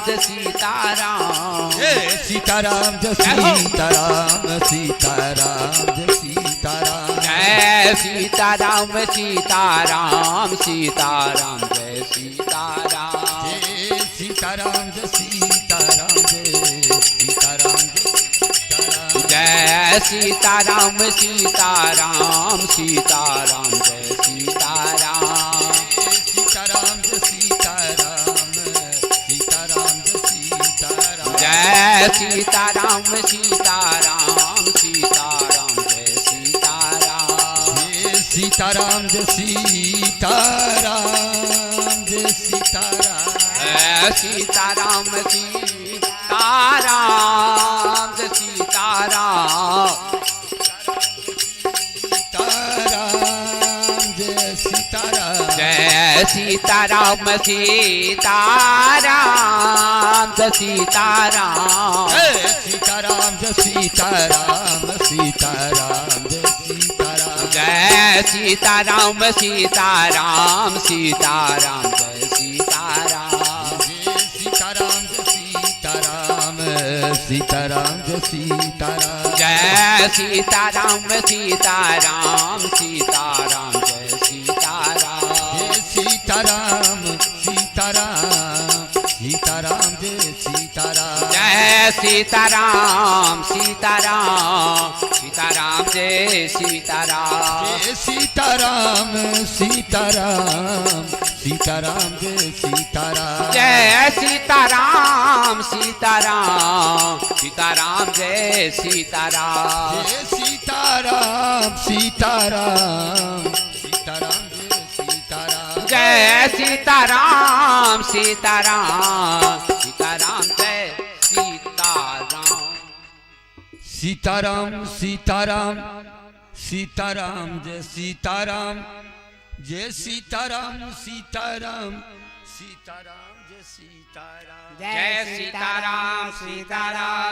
जय सीताराम जय सीताराम जय सीताराम सीताराम जय सीताराम जय सीताराम सीताराम सीताराम जय सीताराम जय सीताराम जय सीताराम जय सीताराम जय सीताराम सीताराम सीताराम जय सीताराम सीताराम जय सीताराम सीताराम जय सीताराम जय सीताराम सीताराम सीताराम जय सीताराम सीताराम जय सीताराम जय सीताराम जय सीताराम सीताराम जय सीताराम सीताराम जय सीताराम जय सीताराम सीताराम जय सीताराम सीताराम जय सीताराम सीताराम जय सीताराम जय सीताराम सीताराम सीताराम जय सीताराम सीताराम जय सीताराम सीताराम जय सीताराम जय सीताराम सीताराम सीताराम जय सीताराम सीताराम सीताराम सीताराम जय सीताराम जय सीताराम सीताराम सीताराम जय सीताराम सीताराम सीताराम सीताराम जय सीताराम जय सीताराम सीताराम सीताराम जय सीताराम सीताराम सीताराम सीताराम जय सीताराम जय सीताराम सीताराम सीताराम जय सीताराम सीताराम सीताराम सीताराम जय सीताराम जय सीताराम सीताराम सीताराम जय सीताराम जय सीताराम सीताराम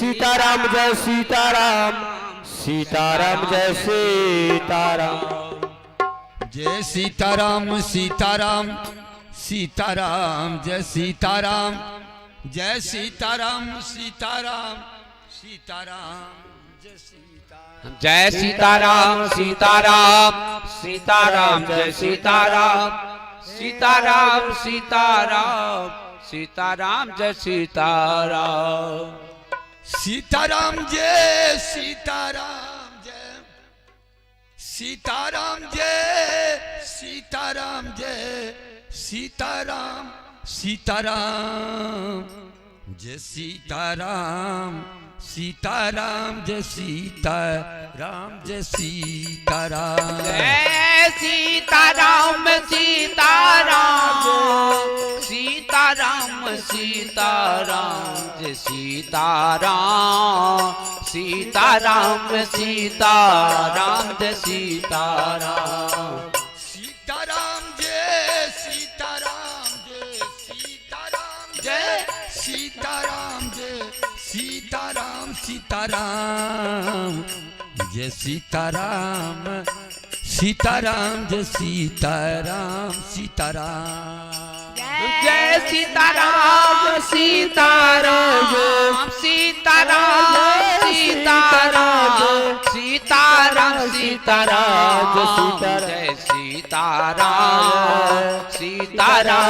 सीताराम जय सीताराम सीताराम जय सीताराम सीताराम जय सीताराम जय सीताराम सीताराम सीताराम जय सीताराम जय सीताराम सीताराम सीताराम जय सीताराम जय सीताराम सीताराम सीताराम जय सीताराम सीताराम सीताराम सीताराम जय सीताराम सीताराम जय सीताराम जय सीताराम जय सीताराम जय सीताराम सीताराम जय सीताराम सीताराम जय सीताराम जय सीताराम जय सीताराम सीताराम सीताराम सीताराम जय सीताराम सीताराम सीताराम जय सीताराम सीताराम जय सीताराम जय सीताराम जय सीताराम जय सीताराम सीताराम जय सीताराम सीताराम जय सीताराम सीताराम जय सीताराम सीताराम सीताराम सीताराम सीताराम सीताराम जय सीताराम सीताराम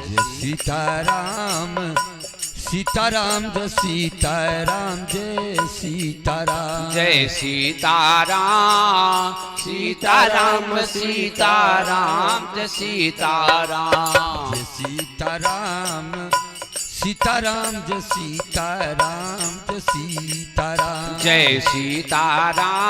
जय सीताराम सीताराम सीताराम जय सीताराम जय सीताराम जय सीताराम सीताराम सीताराम जय सीताराम जय सीताराम सीताराम जय सीताराम जय सीताराम जय सीताराम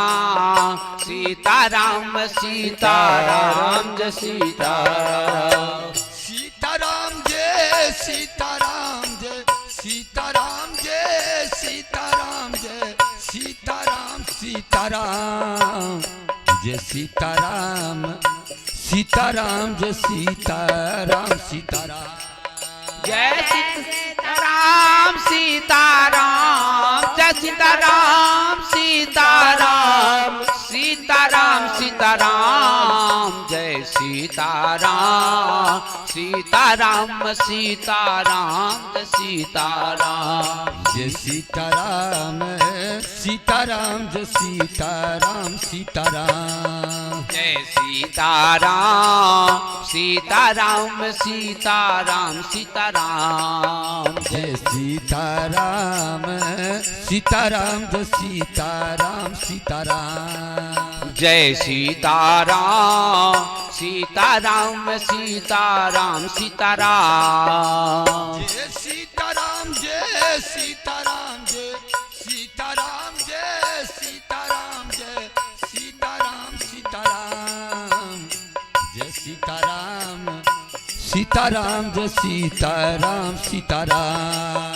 सीताराम सीताराम जय सीताराम सीताराम जय सीताराम जय सीताराम जय सीताराम जय सीताराम सीताराम जय सीताराम सीताराम जय सीताराम सीताराम जय सीताराम सीताराम जय सीताराम सीताराम सीताराम सीताराम जय सीताराम सीताराम सीताराम जय सीताराम जय सीताराम सीताराम जय सीताराम सीताराम जय सीताराम सीताराम सीताराम सीताराम जय सीताराम सीताराम जय सीताराम सीताराम जय सीताराम सीताराम सीताराम सीताराम जय सीताराम जय सीताराम जय सीताराम जय सीताराम जय सीताराम सीताराम जय सीताराम सीताराम जय सीताराम सीताराम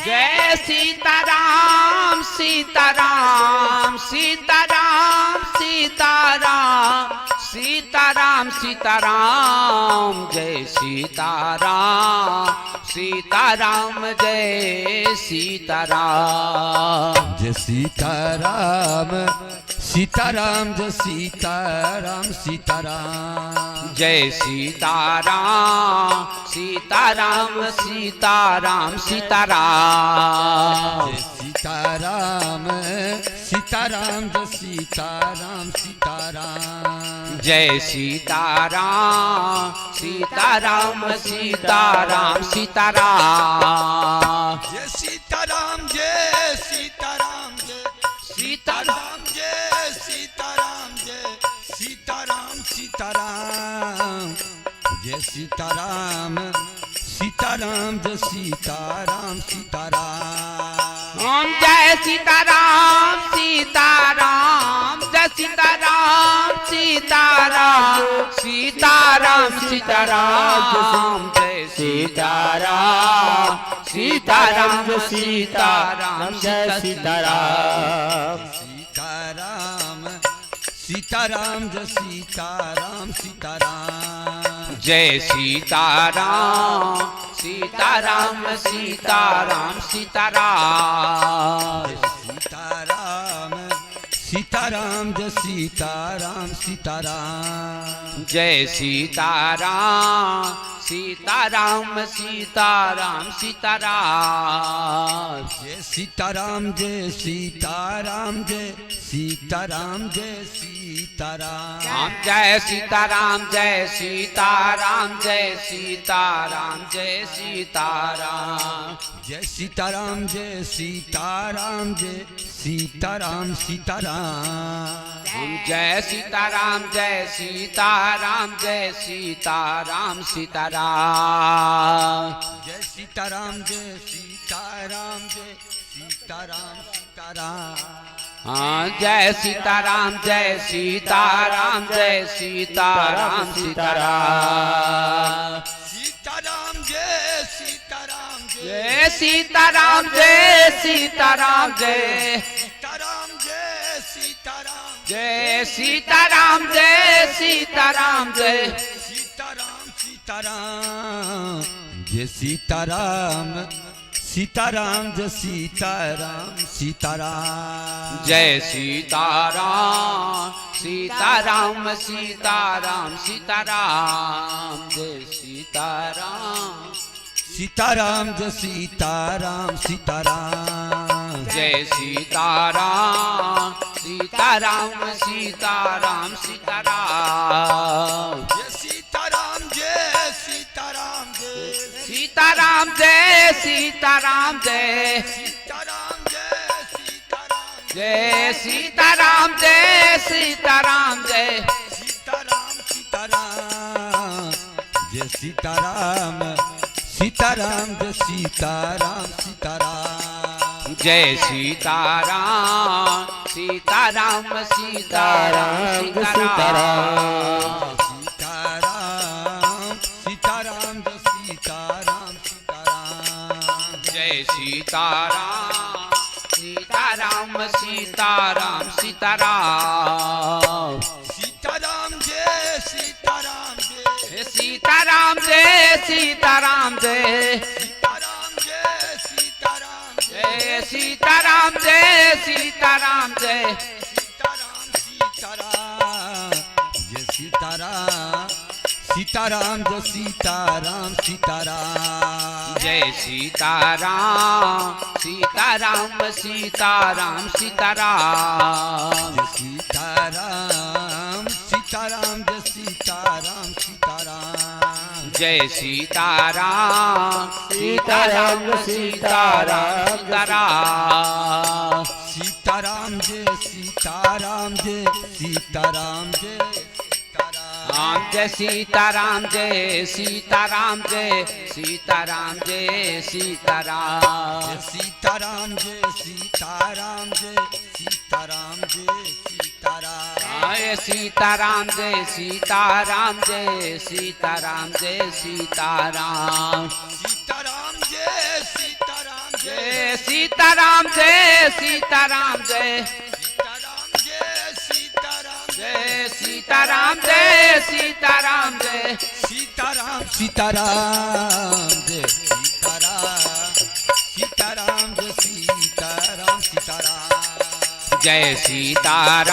जय सीताराम सीताराम सीताराम सीताराम सीताराम सीताराम जय सीताराम सीताराम जय सीताराम जय सीताराम सीताराम जय सीताराम सीताराम जय सीताराम सीताराम सीताराम सीताराम जय सीताराम सीताराम जय सीताराम सीताराम जय सीताराम सीताराम सीताराम सीताराम जय सीताराम जय सीताराम जय सीताराम जय सीताराम जय सीताराम सीताराम जय सीताराम सीताराम जय सीताराम सीताराम ओम जय सीताराम सीताराम जय सीताराम सीताराम सीताराम सीताराम जय सीताराम सीताराम जय सीताराम जय सीताराम सीताराम सीताराम जय सीताराम सीताराम जय सीताराम सीताराम सीताराम सीताराम सीताराम सीताराम जय सीताराम सीताराम जय सीताराम सीताराम सीताराम सीताराम जय सीताराम जय सीताराम जय सीताराम जय सीताराम जय सीताराम जय सीताराम जय सीताराम जय सीताराम जय सीताराम जय सीताराम जय सीताराम सीताराम जय सीताराम जय सीताराम जय सीताराम सीताराम जय सीताराम जय सीताराम जय सीताराम सीताराम जय सीताराम जय सीताराम जय सीताराम सीताराम सीताराम जय सीताराम जय सीताराम जय सीताराम जय सीताराम जय सीताराम जय सीताराम जय सीताराम जय सीताराम सीताराम जय सीताराम सीताराम जय सीताराम सीताराम जय सीताराम सीताराम सीताराम सीताराम जय सीताराम सीताराम जय सीताराम सीताराम जय सीताराम सीताराम सीताराम सीताराम जय सीताराम जय सीताराम जय सीताराम जय सीताराम जय सीताराम जय सीताराम जय सीताराम जय सीताराम जय सीताराम सीताराम जय सीताराम सीताराम जय सीताराम सीताराम जय सीताराम सीताराम सीताराम सीताराम सीताराम सीताराम जय सीताराम सीताराम जय सीताराम सीताराम सीताराम सीताराम सीताराम जय सीताराम जय सीताराम जय सीताराम जय सीताराम जय सीताराम जय सीताराम जय सीताराम सीताराम जय सीताराम सीताराम जय सीताराम सीताराम सीताराम जय सीताराम सीताराम सीताराम जय सीताराम जय सीताराम सीताराम सीताराम सीताराम सीताराम जय सीताराम जय सीताराम जय राम जय सीताराम जय सीताराम जय सीताराम जय सीताराम सीताराम जय सीताराम जय सीताराम जय सीताराम जय सीताराम जय सीताराम जय सीताराम जय सीताराम सीताराम जय सीताराम जय सीताराम जय सीताराम जय सीताराम जय सीताराम जय सीताराम जय सीताराम जय सीताराम सीताराम जय सीताराम सीताराम जय सीताराम सीताराम जय सीताराम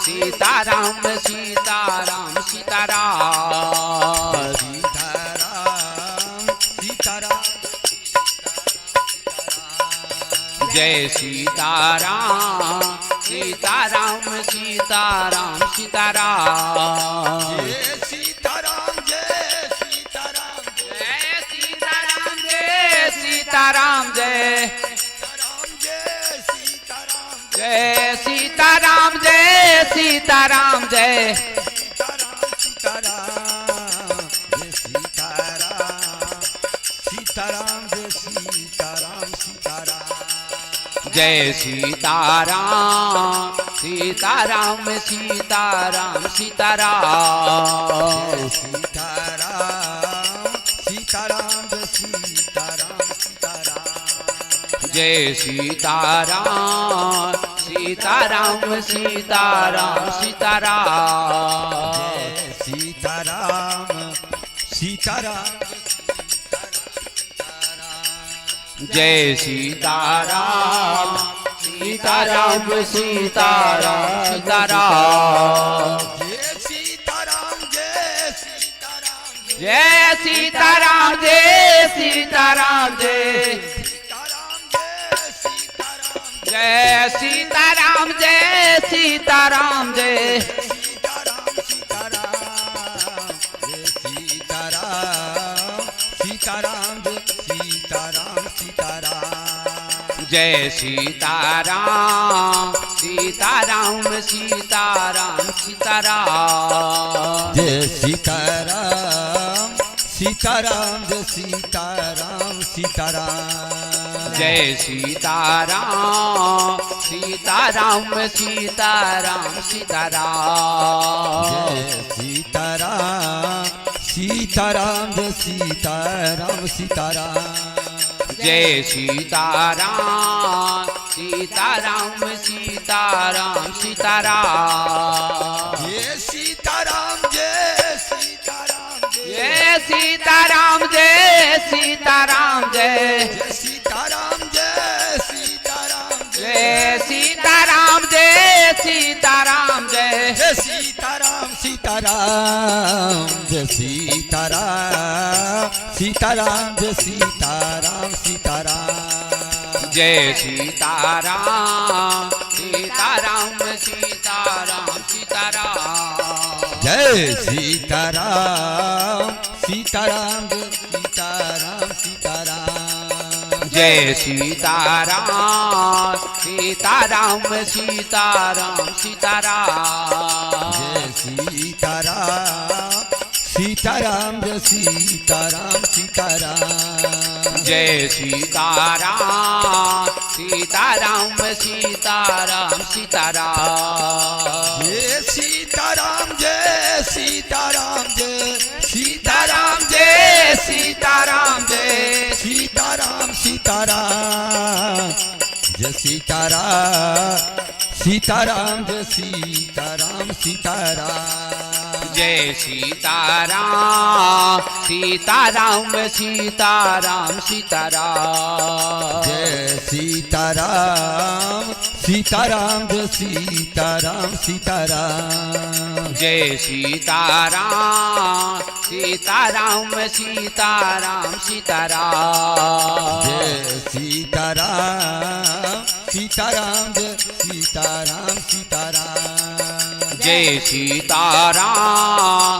सीताराम सीताराम सीताराम सीताराम सीताराम जय सीताराम सीताराम सीताराम सीताराम जय सीताराम जय सीताराम जय सीताराम जय सीताराम जय जय सीताराम जय सीताराम जय सीताराम जय सीताराम जय सीताराम जय सीताराम सीताराम जय सीताराम सीताराम सीताराम सीताराम सीताराम सीताराम सीताराम सीताराम जय सीताराम सीताराम सीताराम सीताराम सीताराम सीताराम जय सीताराम सीताराम सीताराम सीताराम जय सीताराम जय सीताराम जय सीताराम जय सीताराम जय सीताराम जय सीताराम जय सीताराम जय सीताराम जय सीताराम सीताराम जय सीताराम सीताराम सीताराम सीताराम जय जय सीताराम सीताराम सीताराम सीताराम सीताराम जय सीताराम सीताराम जय सीताराम सीताराम सीताराम सीताराम जय सीताराम सीताराम जय सीताराम सीताराम जय सीताराम सीताराम सीताराम सीताराम जय सीताराम जय सीताराम जय सीताराम जय सीताराम जय सीताराम जय सीताराम जय सीताराम जय सीताराम जय जय सीताराम सीताराम जय सीताराम सीताराम जय सीताराम सीताराम जय सीताराम सीताराम सीताराम सीताराम जय सीताराम सीताराम जय सीताराम सीताराम जय सीताराम सीताराम सीताराम सीताराम जय सीताराम सीताराम जय सीताराम सीताराम सीताराम जय सीताराम सीताराम सीताराम जय सीताराम जय सीताराम जय सीताराम जय सीताराम जय सीताराम जय सीताराम सीताराम जय सीताराम सीताराम जय सीताराम सीताराम जय सीताराम सीताराम सीताराम सीताराम जय सीताराम सीताराम जय सीताराम सीताराम जय सीताराम सीताराम सीताराम सीताराम जय सीताराम सीताराम जय सीताराम सीताराम जय सीताराम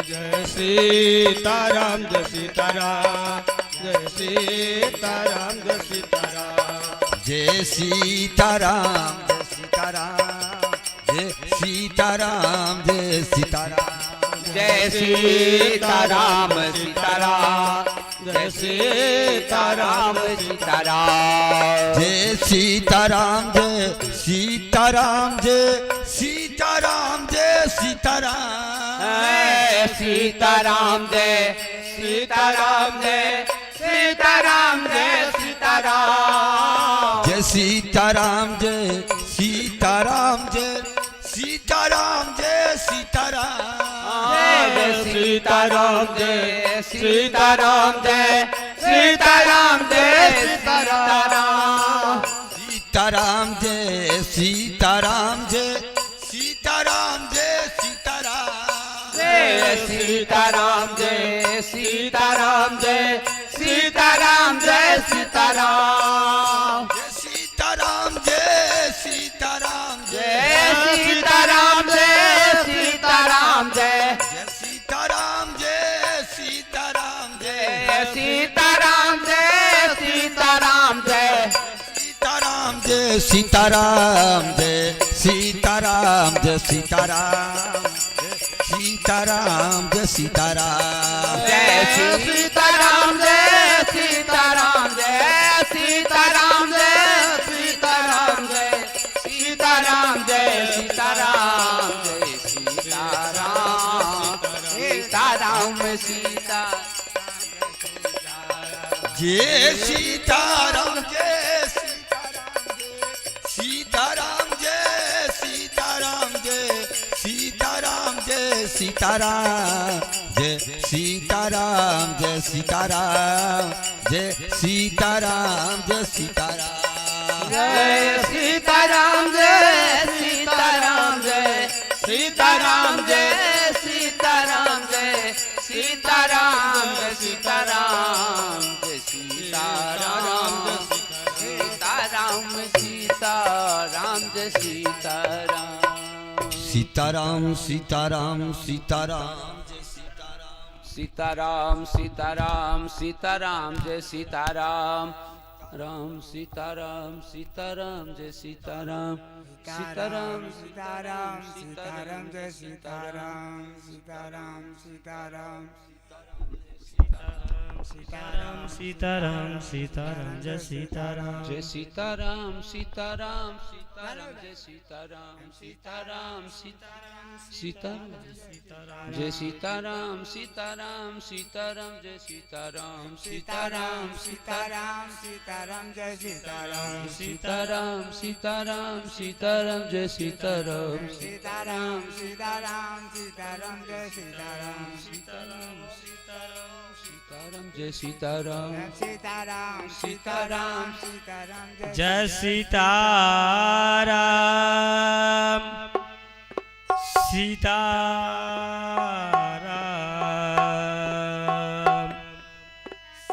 जय सीताराम जय सीताराम जय सीताराम जय सीताराम जय सीताराम जय सीताराम जय सीताराम जय सीताराम जय सीताराम सीताराम जय सीताराम सीताराम जय सीताराम जय सीताराम जय सीताराम जय सीताराम जय सीताराम जय सीताराम जय सीताराम जय सीताराम जय सीताराम जय सीताराम जय सीताराम जय सीताराम जय सीताराम जय सीताराम जय सीताराम जय सीताराम सीताराम जय सीताराम जय सीताराम जय सीताराम जय सीताराम जय सीताराम जय सीताराम जय सीताराम जय सीताराम जय सीताराम जय सीताराम जय सीताराम जय जय सीताराम जय सीताराम जय सीताराम जय सीताराम जय सीताराम जय सीताराम जय सीताराम जय सीताराम सीताराम जय सीताराम जय सीताराम जय सीताराम जय सीताराम जय सीताराम जय सीताराम जय सीताराम जय सीताराम सीताराम सीता जय सीताराम जय सीताराम जय सीताराम जय सीताराम जय सीताराम जय सीताराम जय सीताराम जय सीताराम जय सीताराम जय सीताराम जय सीताराम जय सीताराम जय सीताराम जय सीताराम जय सीताराम जय सीताराम सीताराम सीताराम जय सीताराम सीताराम सीताराम सीताराम सीताराम सीताराम सीताराम जय सीताराम राम सीताराम सीताराम जय सीताराम सीताराम सीताराम सीताराम जय सीताराम सीताराम सीताराम सीताराम सीताराम सीताराम जय सीताराम जय सीताराम सीताराम सीताराम जय सीताराम सीताराम सीताराम जय सीताराम सीताराम सीताराम जय सीताराम सीताराम सीताराम सीताराम जय सीताराम सीताराम सीताराम सीताराम जय सीताराम सीताराम सीताराम सीताराम जय सीताराम सीताराम जय सीताराम सीताराम सीताराम सीताराम जय सीताराम सीताराम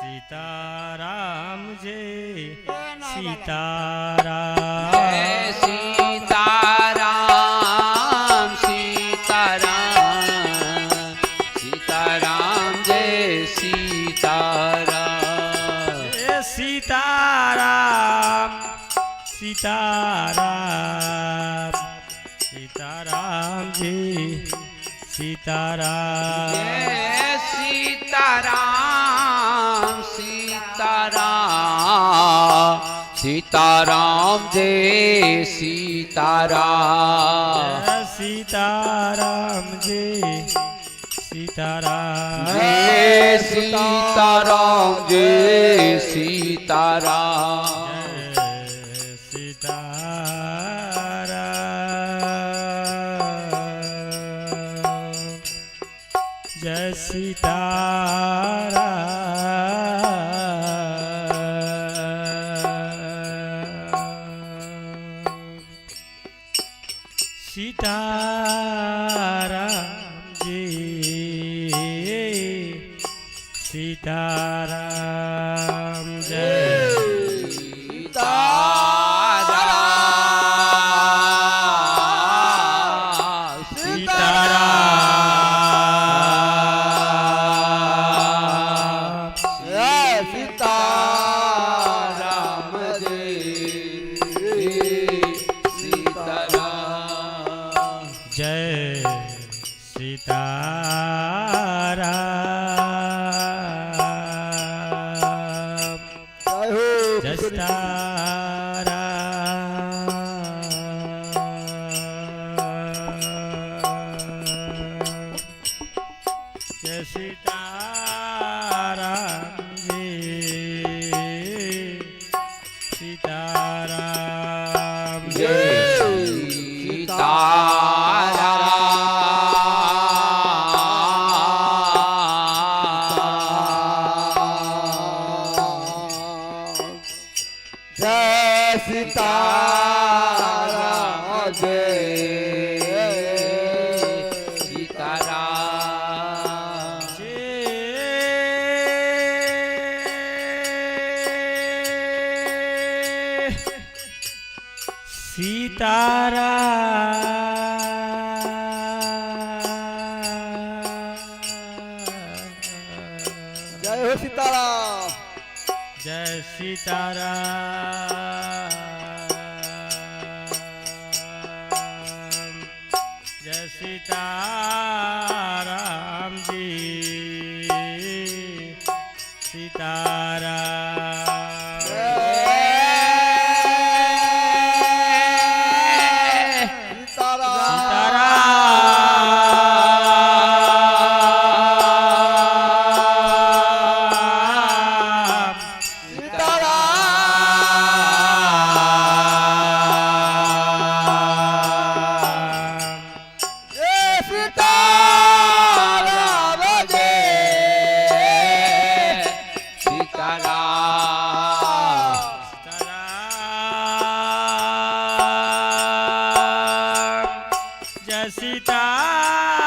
सीताराम जय सीताराम जय सीताराम सीताराम सीताराम जय सीताराम जय सीताराम सीताराम सीताराम जी सीताराम जय सीताराम सीताराम सीताराम जय सीताराम जय सीताराम जी सीताराम जय सीताराम जय सीताराम जय सीताराम जय सीताराम सीताराम जी सीताराम जय सीताराम जय सीताराम जय हो जय सीताराम जय सीताराम जी सीताराम जय जय सीताराम जय सीताराम सीताराम जय हो सीताराम जय सीताराम जय सीताराम जी सीताराम सीताराम जय सीताराम